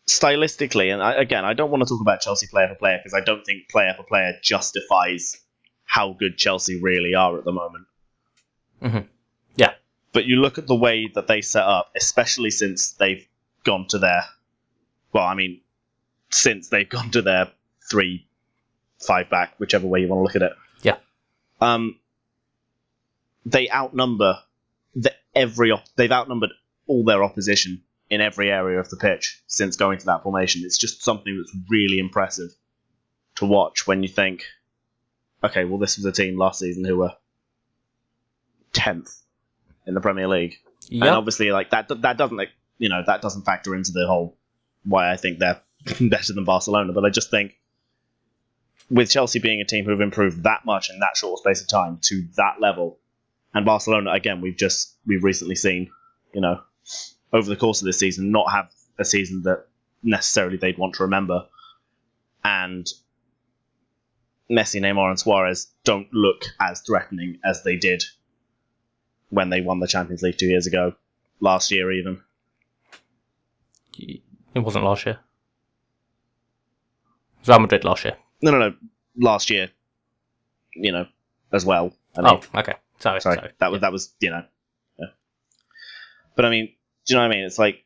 stylistically, and I don't want to talk about Chelsea player for player because I don't think player for player justifies how good Chelsea really are at the moment. Mm-hmm. Yeah. But you look at the way that they set up, especially since they've gone to their, since they've gone to their 3-5 back, whichever way you want to look at it. Yeah. They outnumber they've outnumbered all their opposition in every area of the pitch since going to that formation. It's just something that's really impressive to watch when you think, okay, well, this was a team last season who were 10th in the Premier League. Yep. And obviously, like that doesn't that doesn't factor into the whole why I think they're better than Barcelona. But I just think with Chelsea being a team who've improved that much in that short space of time to that level, and Barcelona again, we've recently seen, over the course of this season, not have a season that necessarily they'd want to remember, and Messi, Neymar, and Suarez don't look as threatening as they did when they won the Champions League 2 years ago, last year even. It wasn't last year. It was Real Madrid last year. No, last year, as well. I mean, okay. Sorry. That was. Yeah. But I mean, do you know what I mean? It's like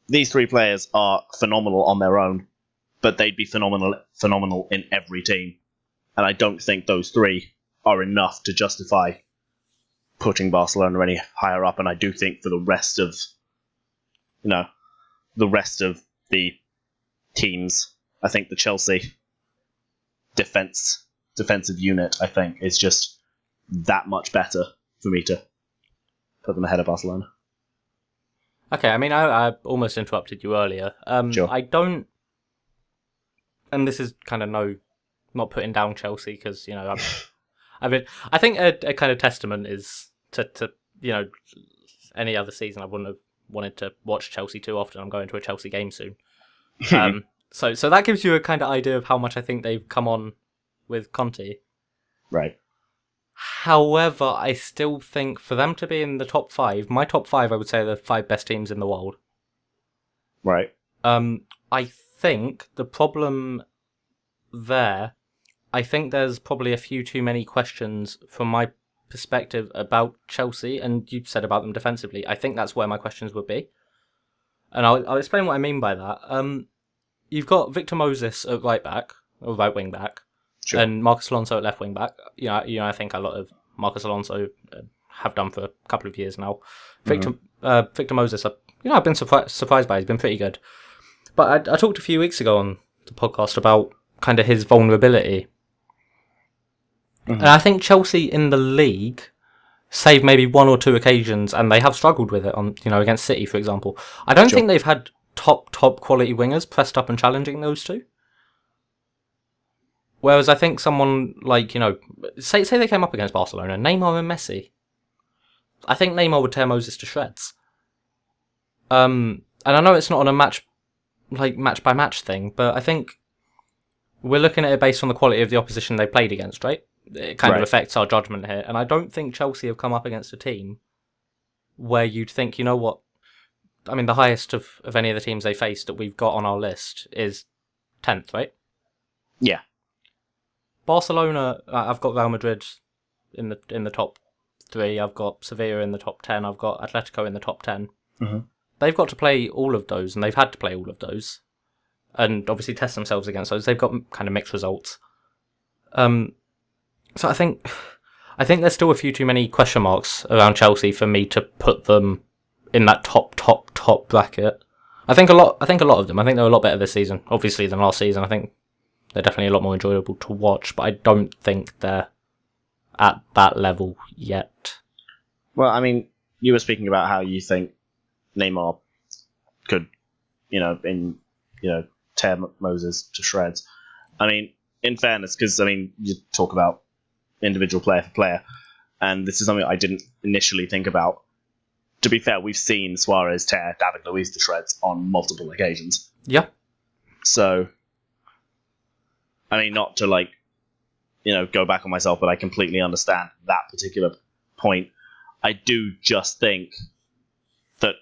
these three players are phenomenal on their own, but they'd be phenomenal in every team. And I don't think those three are enough to justify putting Barcelona any higher up. And I do think for the rest of, the teams, I think the Chelsea defensive unit, I think, is just that much better for me to put them ahead of Barcelona. Okay, I mean, I almost interrupted you earlier. Sure. I don't, and this is kind of not putting down Chelsea because I think a kind of testament is to any other season I wouldn't have wanted to watch Chelsea too often. I'm going to a Chelsea game soon. So that gives you a kind of idea of how much I think they've come on with Conte. Right. However, I still think for them to be in the top 5, my top 5, I would say are the 5 best teams in the world. Right. I think the problem there, I think there's probably a few too many questions from my perspective about Chelsea, and you said about them defensively. I think that's where my questions would be. And I'll explain what I mean by that. You've got Victor Moses at right back, or right wing back, Sure. and Marcus Alonso at left wing back. I think a lot of Marcus Alonso have done for a couple of years now. Victor Moses, I've been surprised by. He's been pretty good. But I talked a few weeks ago on the podcast about kind of his vulnerability. And I think Chelsea in the league, save maybe one or two occasions, and they have struggled with it on, against City, for example. I don't think they've had top quality wingers pressed up and challenging those two. Whereas I think someone like, say they came up against Barcelona, Neymar and Messi. I think Neymar would tear Moses to shreds. And I know it's not on a match by match thing, but I think we're looking at it based on the quality of the opposition they played against, right? It kind of affects our judgment here. And I don't think Chelsea have come up against a team where you'd think, you know what? I mean, the highest of any of the teams they faced that we've got on our list is 10th, right? Yeah. Barcelona, I've got Real Madrid in the top 3. I've got Sevilla in the top 10. I've got Atletico in the top 10. Mm-hmm. They've got to play all of those, and they've had to play all of those, and obviously test themselves against those. They've got kind of mixed results. So I think there's still a few too many question marks around Chelsea for me to put them in that top bracket. I think a lot of them. I think they're a lot better this season, obviously, than last season. I think they're definitely a lot more enjoyable to watch, but I don't think they're at that level yet. Well, I mean, you were speaking about how you think Neymar could, tear Moses to shreds. I mean, in fairness, because, you talk about individual player for player, and this is something I didn't initially think about. To be fair, we've seen Suarez tear David Luiz to shreds on multiple occasions. Yeah. So, not to, go back on myself, but I completely understand that particular point. I do just think that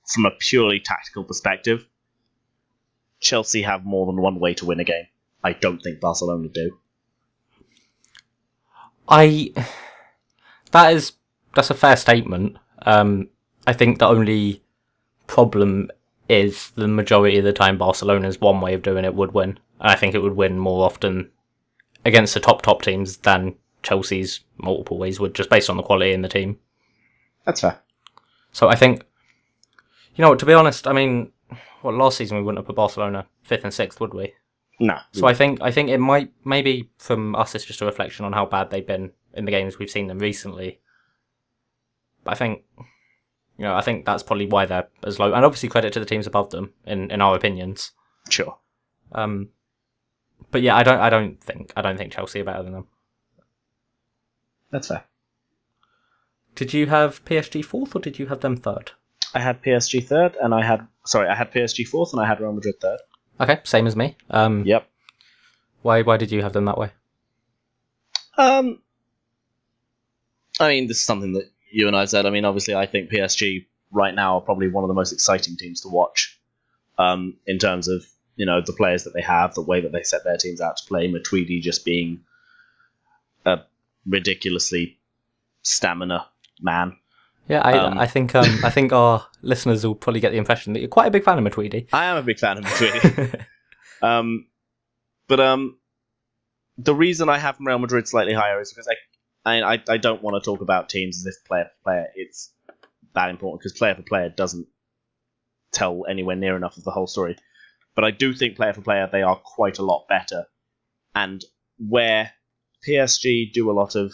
from a purely tactical perspective, Chelsea have more than one way to win a game. I don't think Barcelona do. That's a fair statement. I think the only problem is the majority of the time Barcelona's one way of doing it would win. And I think it would win more often against the top teams than Chelsea's multiple ways would, just based on the quality in the team. That's fair. So I think, to be honest, last season we wouldn't have put Barcelona 5th and 6th, would we? No. So I think it might, maybe from us it's just a reflection on how bad they've been in the games we've seen them recently. But I think, I think that's probably why they're as low. And obviously credit to the teams above them, in our opinions. Sure. But yeah, I don't think Chelsea are better than them. That's fair. Did you have PSG 4th or did you have them 3rd? I had PSG 3rd, and I had PSG 4th, and I had Real Madrid 3rd. Okay, same as me. Yep. Why did you have them that way? This is something that you and I said. Obviously, I think PSG right now are probably one of the most exciting teams to watch. In terms of the players that they have, the way that they set their teams out to play. Matuidi just being a ridiculously stamina man. Yeah, I think our listeners will probably get the impression that you're quite a big fan of Matuidi. I am a big fan of Matuidi. But the reason I have Real Madrid slightly higher is because I don't want to talk about teams as if player for player it's that important, because player for player doesn't tell anywhere near enough of the whole story. But I do think player for player they are quite a lot better. And where PSG do a lot of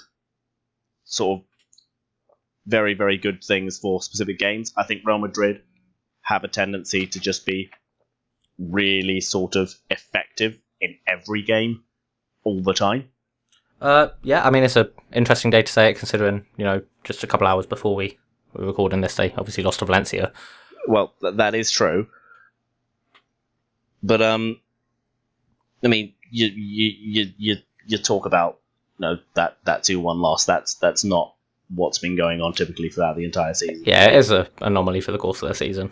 sort of very, very good things for specific games, I think Real Madrid have a tendency to just be really sort of effective in every game all the time. Yeah, it's an interesting day to say it, considering, just a couple hours before we were recording this, they obviously lost to Valencia. Well, that is true. But, you talk about, that 2-1 loss, that's not what's been going on typically throughout the entire season. Yeah, it is an anomaly for the course of the season.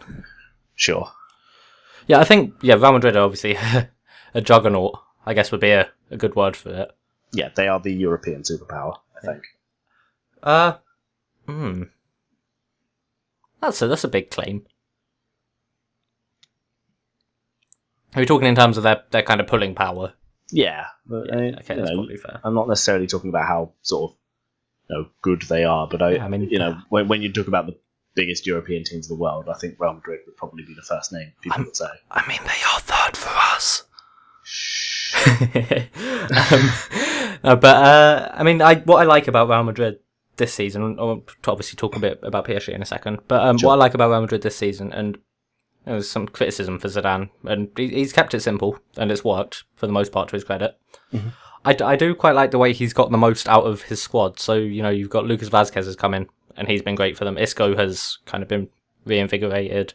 Sure. Yeah, I think Real Madrid are obviously a juggernaut. I guess would be a good word for it. Yeah, they are the European superpower, I think. That's a big claim. Are we talking in terms of their kind of pulling power? Yeah, but, Okay, that's probably fair. I'm not necessarily talking about how sort of good they are, but when you talk about the biggest European teams in the world, I think Real Madrid would probably be the first name people would say. I mean, they are third for us. I mean, what I like about Real Madrid this season, I'll obviously talk a bit about PSG in a second, but Sure. what I like about Real Madrid this season, and there's some criticism for Zidane, and he's kept it simple, and it's worked for the most part to his credit. Mm-hmm. I do quite like the way he's got the most out of his squad. So, you've got Lucas Vazquez has come in, and he's been great for them. Isco has kind of been reinvigorated.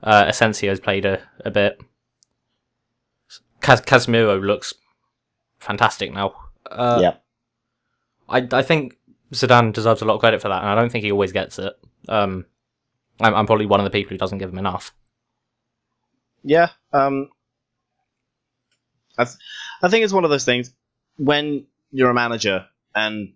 Asensio's played a bit. Casemiro looks fantastic now. Yeah. I think Zidane deserves a lot of credit for that, and I don't think he always gets it. I'm probably one of the people who doesn't give him enough. Yeah. I think it's one of those things when you're a manager and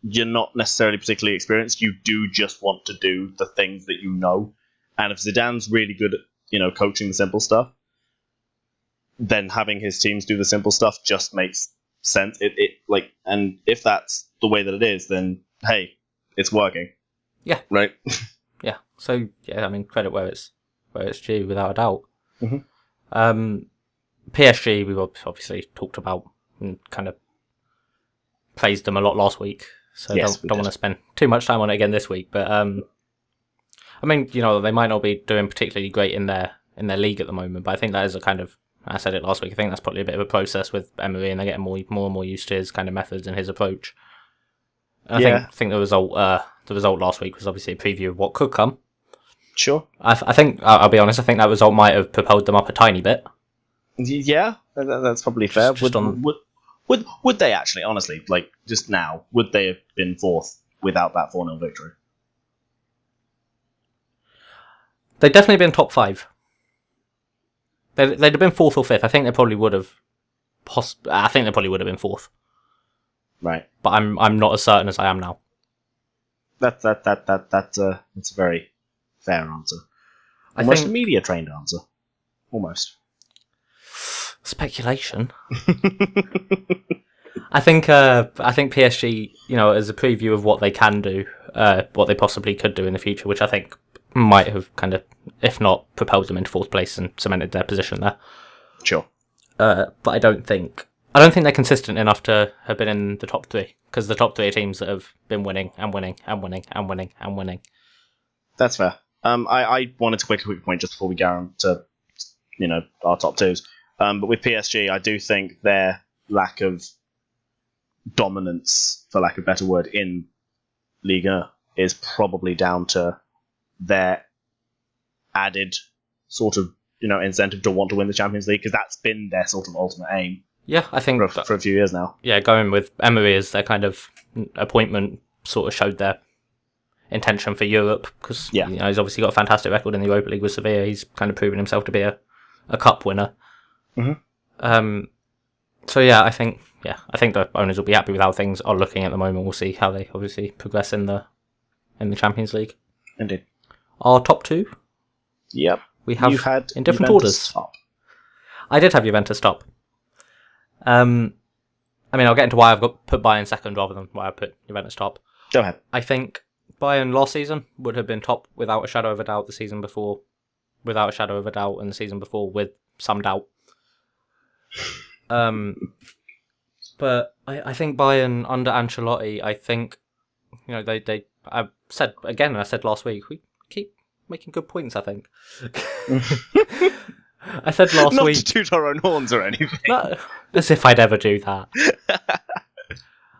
you're not necessarily particularly experienced, you do just want to do the things that you know. And if Zidane's really good at, coaching the simple stuff, then having his teams do the simple stuff just makes sense. And if that's the way that it is, then hey, it's working. Yeah. Right. Yeah. So yeah, I mean, credit where it's due, without a doubt. Mm-hmm. PSG, we've obviously talked about and kind of praised them a lot last week, so Yes, don't want to spend too much time on it again this week. But I mean, they might not be doing particularly great in their league at the moment, but I think that is a kind of, I said it last week, I think that's probably a bit of a process with Emery, and they're getting more and more used to his kind of methods and his approach. And I think the result last week was obviously a preview of what could come. Sure. I think I'll be honest, I think that result might have propelled them up a tiny bit. Yeah, that's probably fair. Just Would they actually, honestly, like just now, would they have been fourth without that 4-0 victory? They'd definitely been top 5. They'd have been 4th or 5th. I think they probably would have. I think they probably would have been 4th. Right. But I'm not as certain as I am now. That's a very fair answer. Almost a media trained answer. Almost. Speculation. I think PSG, as a preview of what they can do, what they possibly could do in the future, which I think might have kind of, if not propelled them into 4th place and cemented their position there. Sure. But I don't think they're consistent enough to have been in the top 3, because the top 3 are teams that have been winning and winning and winning and winning and winning. That's fair. I wanted to make a quick point just before we go on to, our top 2s. But with PSG, I do think their lack of dominance, for lack of a better word, in Liga is probably down to their added sort of, incentive to want to win the Champions League, because that's been their sort of ultimate aim. Yeah, I think for a few years now. Yeah, going with Emery as their kind of appointment sort of showed their intention for Europe, because he's obviously got a fantastic record in the Europa League with Sevilla. He's kind of proven himself to be a cup winner. Mm-hmm. So I think the owners will be happy with how things are looking at the moment. We'll see how they obviously progress in the Champions League. Indeed. Our top 2. Yep. We have had in different Juventus orders. Top. I did have Juventus top. I mean, I'll get into why I've put Bayern second rather than why I put Juventus top. Go ahead. I think Bayern last season would have been top without a shadow of a doubt. The season before, without a shadow of a doubt, and the season before with some doubt. But I think Bayern under Ancelotti, I think, I said again, and I said last week, we keep making good points, I think. I said last Not week... to toot our own horns or anything. As if I'd ever do that.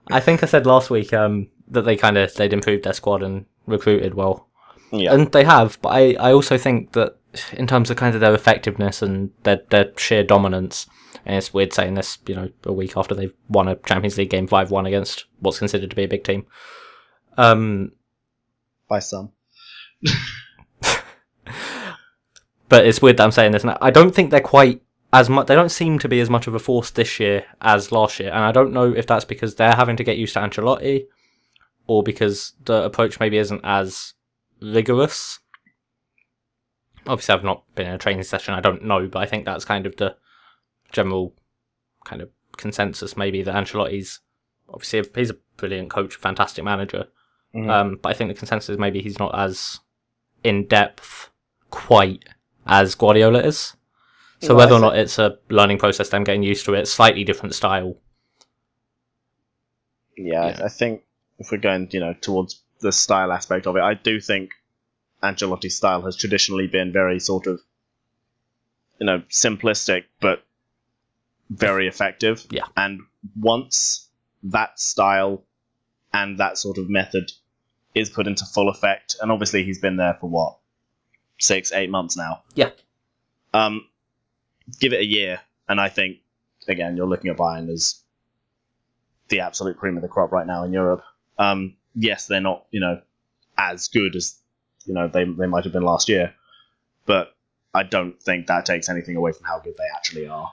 I think I said last week that they'd improved their squad and recruited well. Yeah. And they have, but I also think that in terms of kind of their effectiveness and their sheer dominance, and it's weird saying this, a week after they've won a Champions League game 5-1 against what's considered to be a big team. By some. But it's weird that I'm saying this, and I don't think they're quite as much. They don't seem to be as much of a force this year as last year, and I don't know if that's because they're having to get used to Ancelotti, or because the approach maybe isn't as rigorous. Obviously, I've not been in a training session, I don't know, but I think that's kind of the general kind of consensus, maybe, that Ancelotti's obviously he's a brilliant coach, fantastic manager, but I think the consensus is maybe he's not as in depth quite as Guardiola is. So whether or not it's a learning process, them getting used to it, slightly different style. Yeah, I think if we're going, towards the style aspect of it, I do think Ancelotti's style has traditionally been very sort of, simplistic, but very effective. Yeah. And once that style and that sort of method is put into full effect, and obviously he's been there for 6-8 months now. Yeah. Give it a year, and I think, again, you're looking at Bayern as the absolute cream of the crop right now in Europe. Yes, they're not, as good as, they might have been last year, but I don't think that takes anything away from how good they actually are.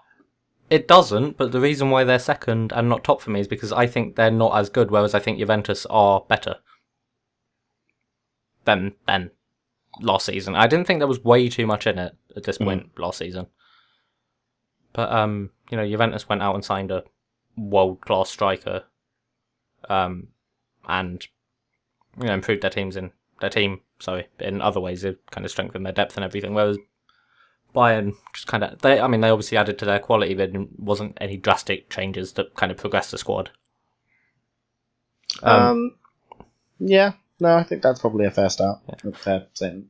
It doesn't, but the reason why they're second and not top for me is because I think they're not as good, whereas I think Juventus are better than last season. I didn't think there was way too much in it at this point last season. But, Juventus went out and signed a world-class striker, and, improved their team, in other ways. They've kind of strengthened their depth and everything, whereas Bayern just kind of, they obviously added to their quality, but it wasn't any drastic changes that kind of progressed the squad. Yeah, no, I think that's probably a fair start. Yeah. A fair statement.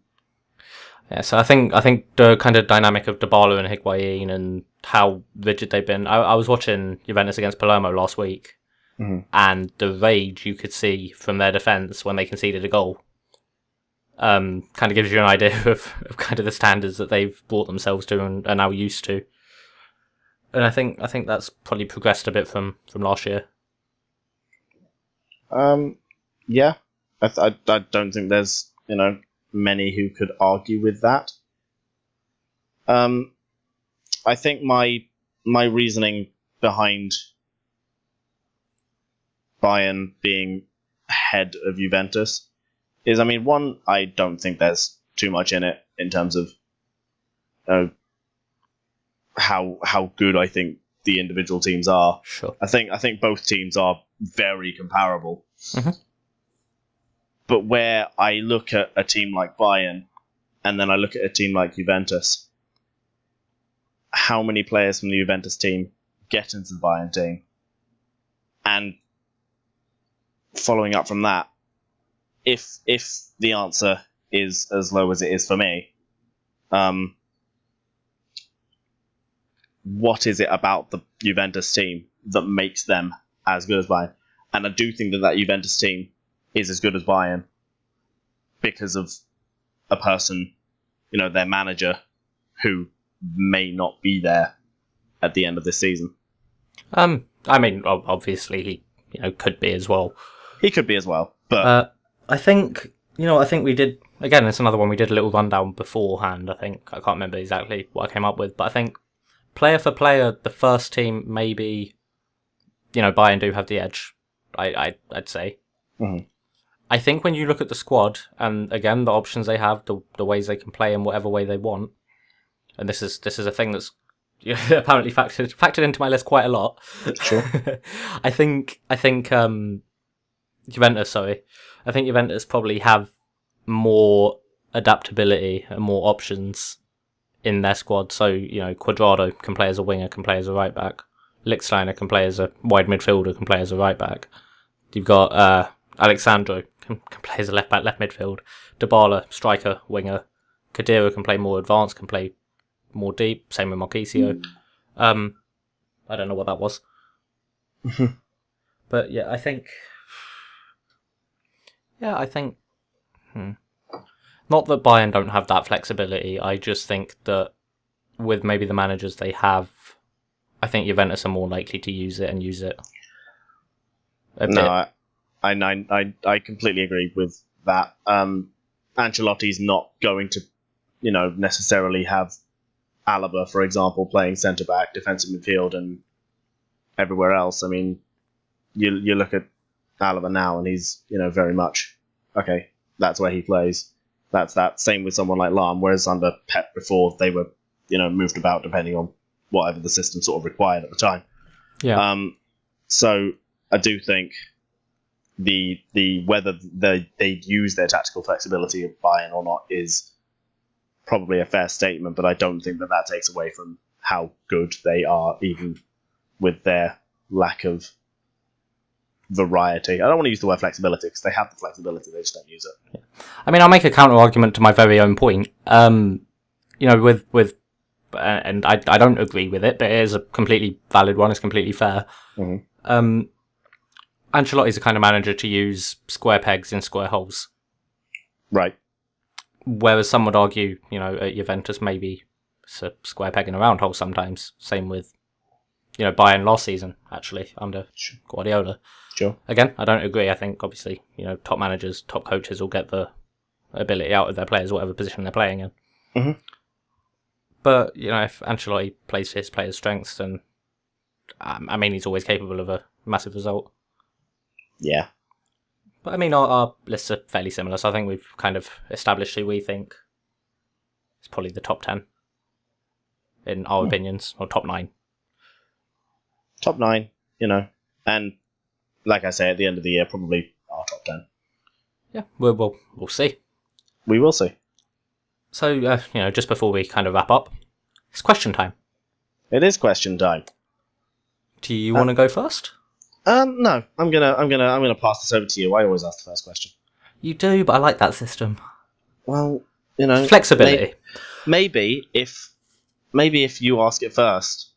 Yeah, so I think the kind of dynamic of Dybala and Higuain and how rigid they've been. I was watching Juventus against Palermo last week, and the rage you could see from their defence when they conceded a goal. Kind of gives you an idea of kind of the standards that they've brought themselves to and are now used to. And I think that's probably progressed a bit from last year. Yeah, I don't think there's many who could argue with that. I think my reasoning behind Bayern being ahead of Juventus is, one, I don't think there's too much in it in terms of how good I think the individual teams are. Sure. I think both teams are very comparable. Mm-hmm. But where I look at a team like Bayern, and then I look at a team like Juventus, how many players from the Juventus team get into the Bayern team? And following up from that, if the answer is as low as it is for me, what is it about the Juventus team that makes them as good as Bayern? And I do think that Juventus team is as good as Bayern because of a person, their manager, who may not be there at the end of this season. Obviously he, could be as well. He could be as well, but I think we did, again, it's another one we did a little rundown beforehand. I can't remember exactly what I came up with, but I think player for player, the first team maybe, Bayern do have the edge. I'd say. Mm-hmm. I think when you look at the squad and again the options they have, the ways they can play in whatever way they want, and this is a thing that's apparently factored into my list quite a lot. Sure. I think Juventus. I think Juventus probably have more adaptability and more options in their squad. So Cuadrado can play as a winger, can play as a right back. Lichtsteiner can play as a wide midfielder, can play as a right back. You've got Alexandro can play as a left back, left midfield. Dybala, striker, winger. Khedira can play more advanced, can play more deep. Same with Marquisio. I don't know what that was. But yeah, I think. Not that Bayern don't have that flexibility. I just think that with maybe the managers they have, I think Juventus are more likely to use it and use it. I completely agree with that. Ancelotti's not going to, necessarily have Alaba, for example, playing centre back, defensive midfield, and everywhere else. I mean, you look at Alaba now, and he's very much okay. That's where he plays. That's that. Same with someone like Lahm. Whereas under Pep before, they were moved about depending on whatever the system sort of required at the time. Yeah. So I do think the whether they use their tactical flexibility of Bayern or not is probably a fair statement, but I don't think that takes away from how good they are, even with their lack of variety. I don't want to use the word flexibility because they have the flexibility, they just don't use it. Yeah. I mean, I'll make a counter argument to my very own point. With and I don't agree with it, but it is a completely valid one. It's completely fair. Mm-hmm. Ancelotti's the kind of manager to use square pegs in square holes. Right. Whereas some would argue, at Juventus, maybe it's a square peg in a round hole sometimes. Same with, Bayern last season, actually, under Guardiola. Sure. Again, I don't agree. I think, obviously, top managers, top coaches will get the ability out of their players, whatever position they're playing in. Mm-hmm. But, if Ancelotti plays to his players' strengths, then, he's always capable of a massive result. Yeah. But, our lists are fairly similar, so I think we've kind of established who we think is probably the top 10, in our opinions, or top 9. Top 9, and like I say, at the end of the year, probably our top 10. Yeah, we'll see. We will see. So, just before we kind of wrap up, it's question time. It is question time. Do you want to go first? No. I'm gonna pass this over to you. I always ask the first question. You do, but I like that system. Well, flexibility. Maybe if you ask it first,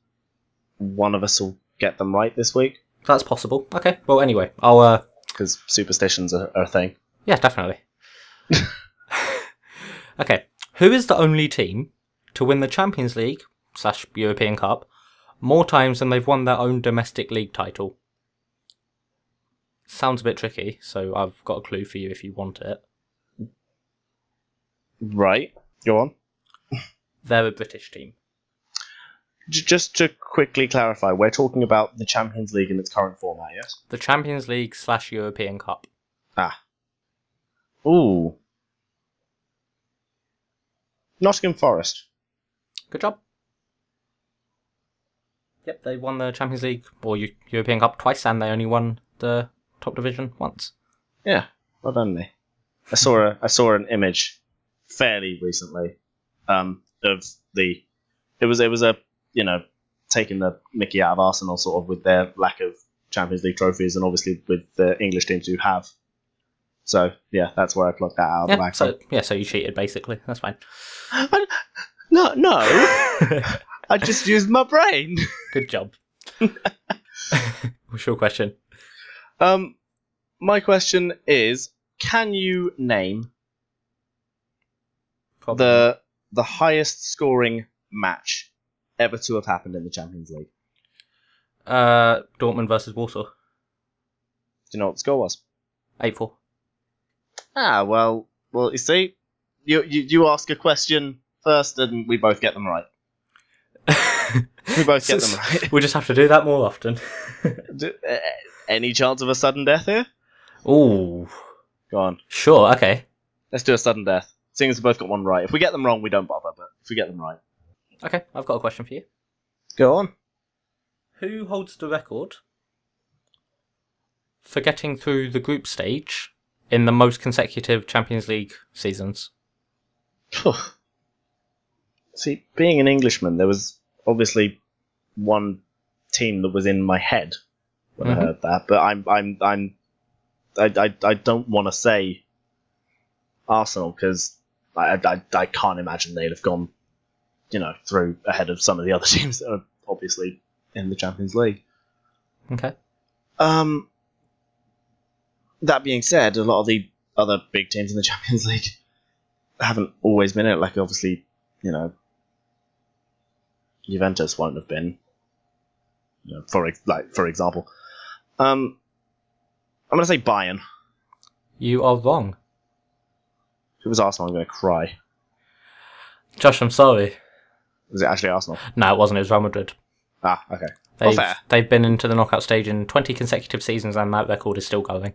one of us will get them right this week. That's possible. Okay. Well, anyway, I'll. Because superstitions are a thing. Yeah, definitely. Okay. Who is the only team to win the Champions League / European Cup more times than they've won their own domestic league title? Sounds a bit tricky, so I've got a clue for you if you want it. Right. Go on. They're a British team. Just to quickly clarify, we're talking about the Champions League in its current format, yes? The Champions League / European Cup. Ah. Ooh. Nottingham Forest. Good job. Yep, they won the Champions League or European Cup twice, and they only won the top division once. Yeah, well done, me. I saw an image fairly recently of the. It was a taking the mickey out of Arsenal sort of with their lack of Champions League trophies, and obviously with the English teams who have. So yeah, that's where I plucked that out of the back. So you cheated basically. That's fine. No. I just used my brain. Good job. What's your question? My question is: can you name the highest scoring match ever to have happened in the Champions League? Dortmund versus Warsaw. Do you know what the score was? 8-4. Ah, well, you see, you ask a question first, and we both get them right. We both get them right. We'll just have to do that more often. Any chance of a sudden death here? Ooh. Go on. Sure, okay. Let's do a sudden death. Seeing as we both got one right. If we get them wrong, we don't bother, but if we get them right. Okay, I've got a question for you. Go on. Who holds the record for getting through the group stage in the most consecutive Champions League seasons? See, being an Englishman, there was obviously one team that was in my head when I heard that, but I don't want to say Arsenal because I can't imagine they'd have gone, through ahead of some of the other teams that are obviously in the Champions League. Okay. That being said, a lot of the other big teams in the Champions League haven't always been it. Like, obviously, Juventus won't have been. For example, I'm going to say Bayern. You are wrong. If it was Arsenal, I'm going to cry. Josh, I'm sorry. Was it actually Arsenal? No, it wasn't. It was Real Madrid. Ah, okay. Fair. They've been into the knockout stage in 20 consecutive seasons, and that record is still going.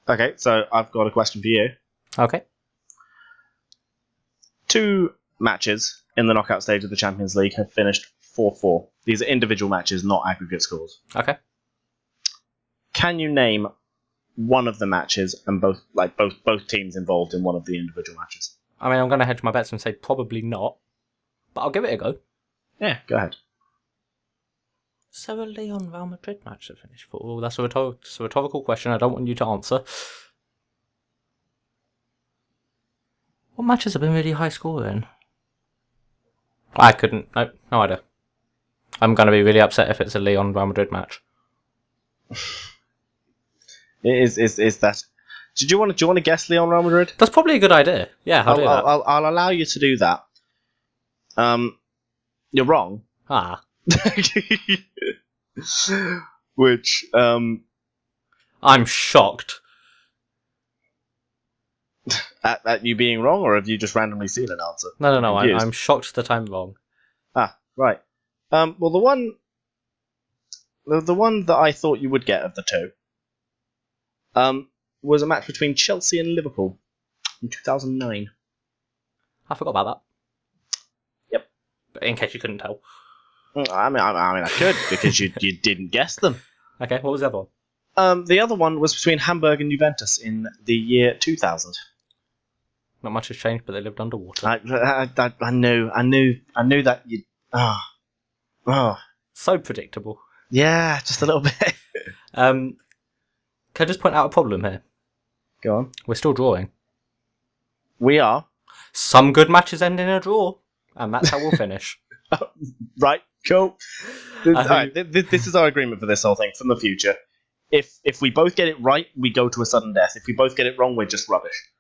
Okay, so I've got a question for you. Okay. 2 matches in the knockout stage of the Champions League have finished 4-4. These are individual matches, not aggregate scores. Okay. Can you name one of the matches and both teams involved in one of the individual matches? I mean, I'm going to hedge my bets and say probably not, but I'll give it a go. Yeah, go ahead. So a Leon Real Madrid match to finish for? Oh, that's a rhetorical question. I don't want you to answer. What matches have been really high scoring? I couldn't. No idea. I'm going to be really upset if it's a Leon Real Madrid match. Is that? Do you want to guess Leon Real Madrid? That's probably a good idea. Yeah, I'll do that. I'll allow you to do that. You're wrong. Ah. Which I'm shocked. At you being wrong, or have you just randomly seen an answer? No. I'm shocked that I'm wrong. Ah, right. Well, the one that I thought you would get of the two, was a match between Chelsea and Liverpool in 2009. I forgot about that. Yep. But in case you couldn't tell. I mean, I could because you didn't guess them. Okay, what was the other one? The other one was between Hamburg and Juventus in the year 2000. Not much has changed, but they lived underwater. I knew that you. So predictable. Yeah, just a little bit. Can I just point out a problem here? Go on. We're still drawing. We are. Some good matches end in a draw, and that's how we'll finish. Right, cool. Alright, this is our agreement for this whole thing from the future. If we both get it right, we go to a sudden death. If we both get it wrong, we're just rubbish.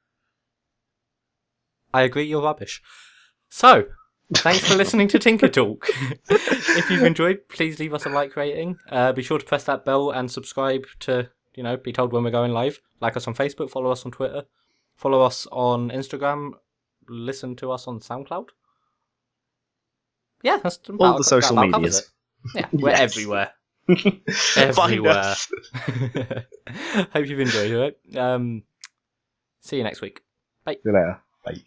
I agree, you're rubbish. So, thanks for listening to Tinker Talk. If you've enjoyed, please leave us a like rating. Be sure to press that bell and subscribe to, be told when we're going live. Like us on Facebook, follow us on Twitter, follow us on Instagram, listen to us on SoundCloud. Yeah, that's about, all the social that medias. Yeah, we're everywhere. Everywhere. Hope you've enjoyed it. See you next week. Bye. See you later. Bye.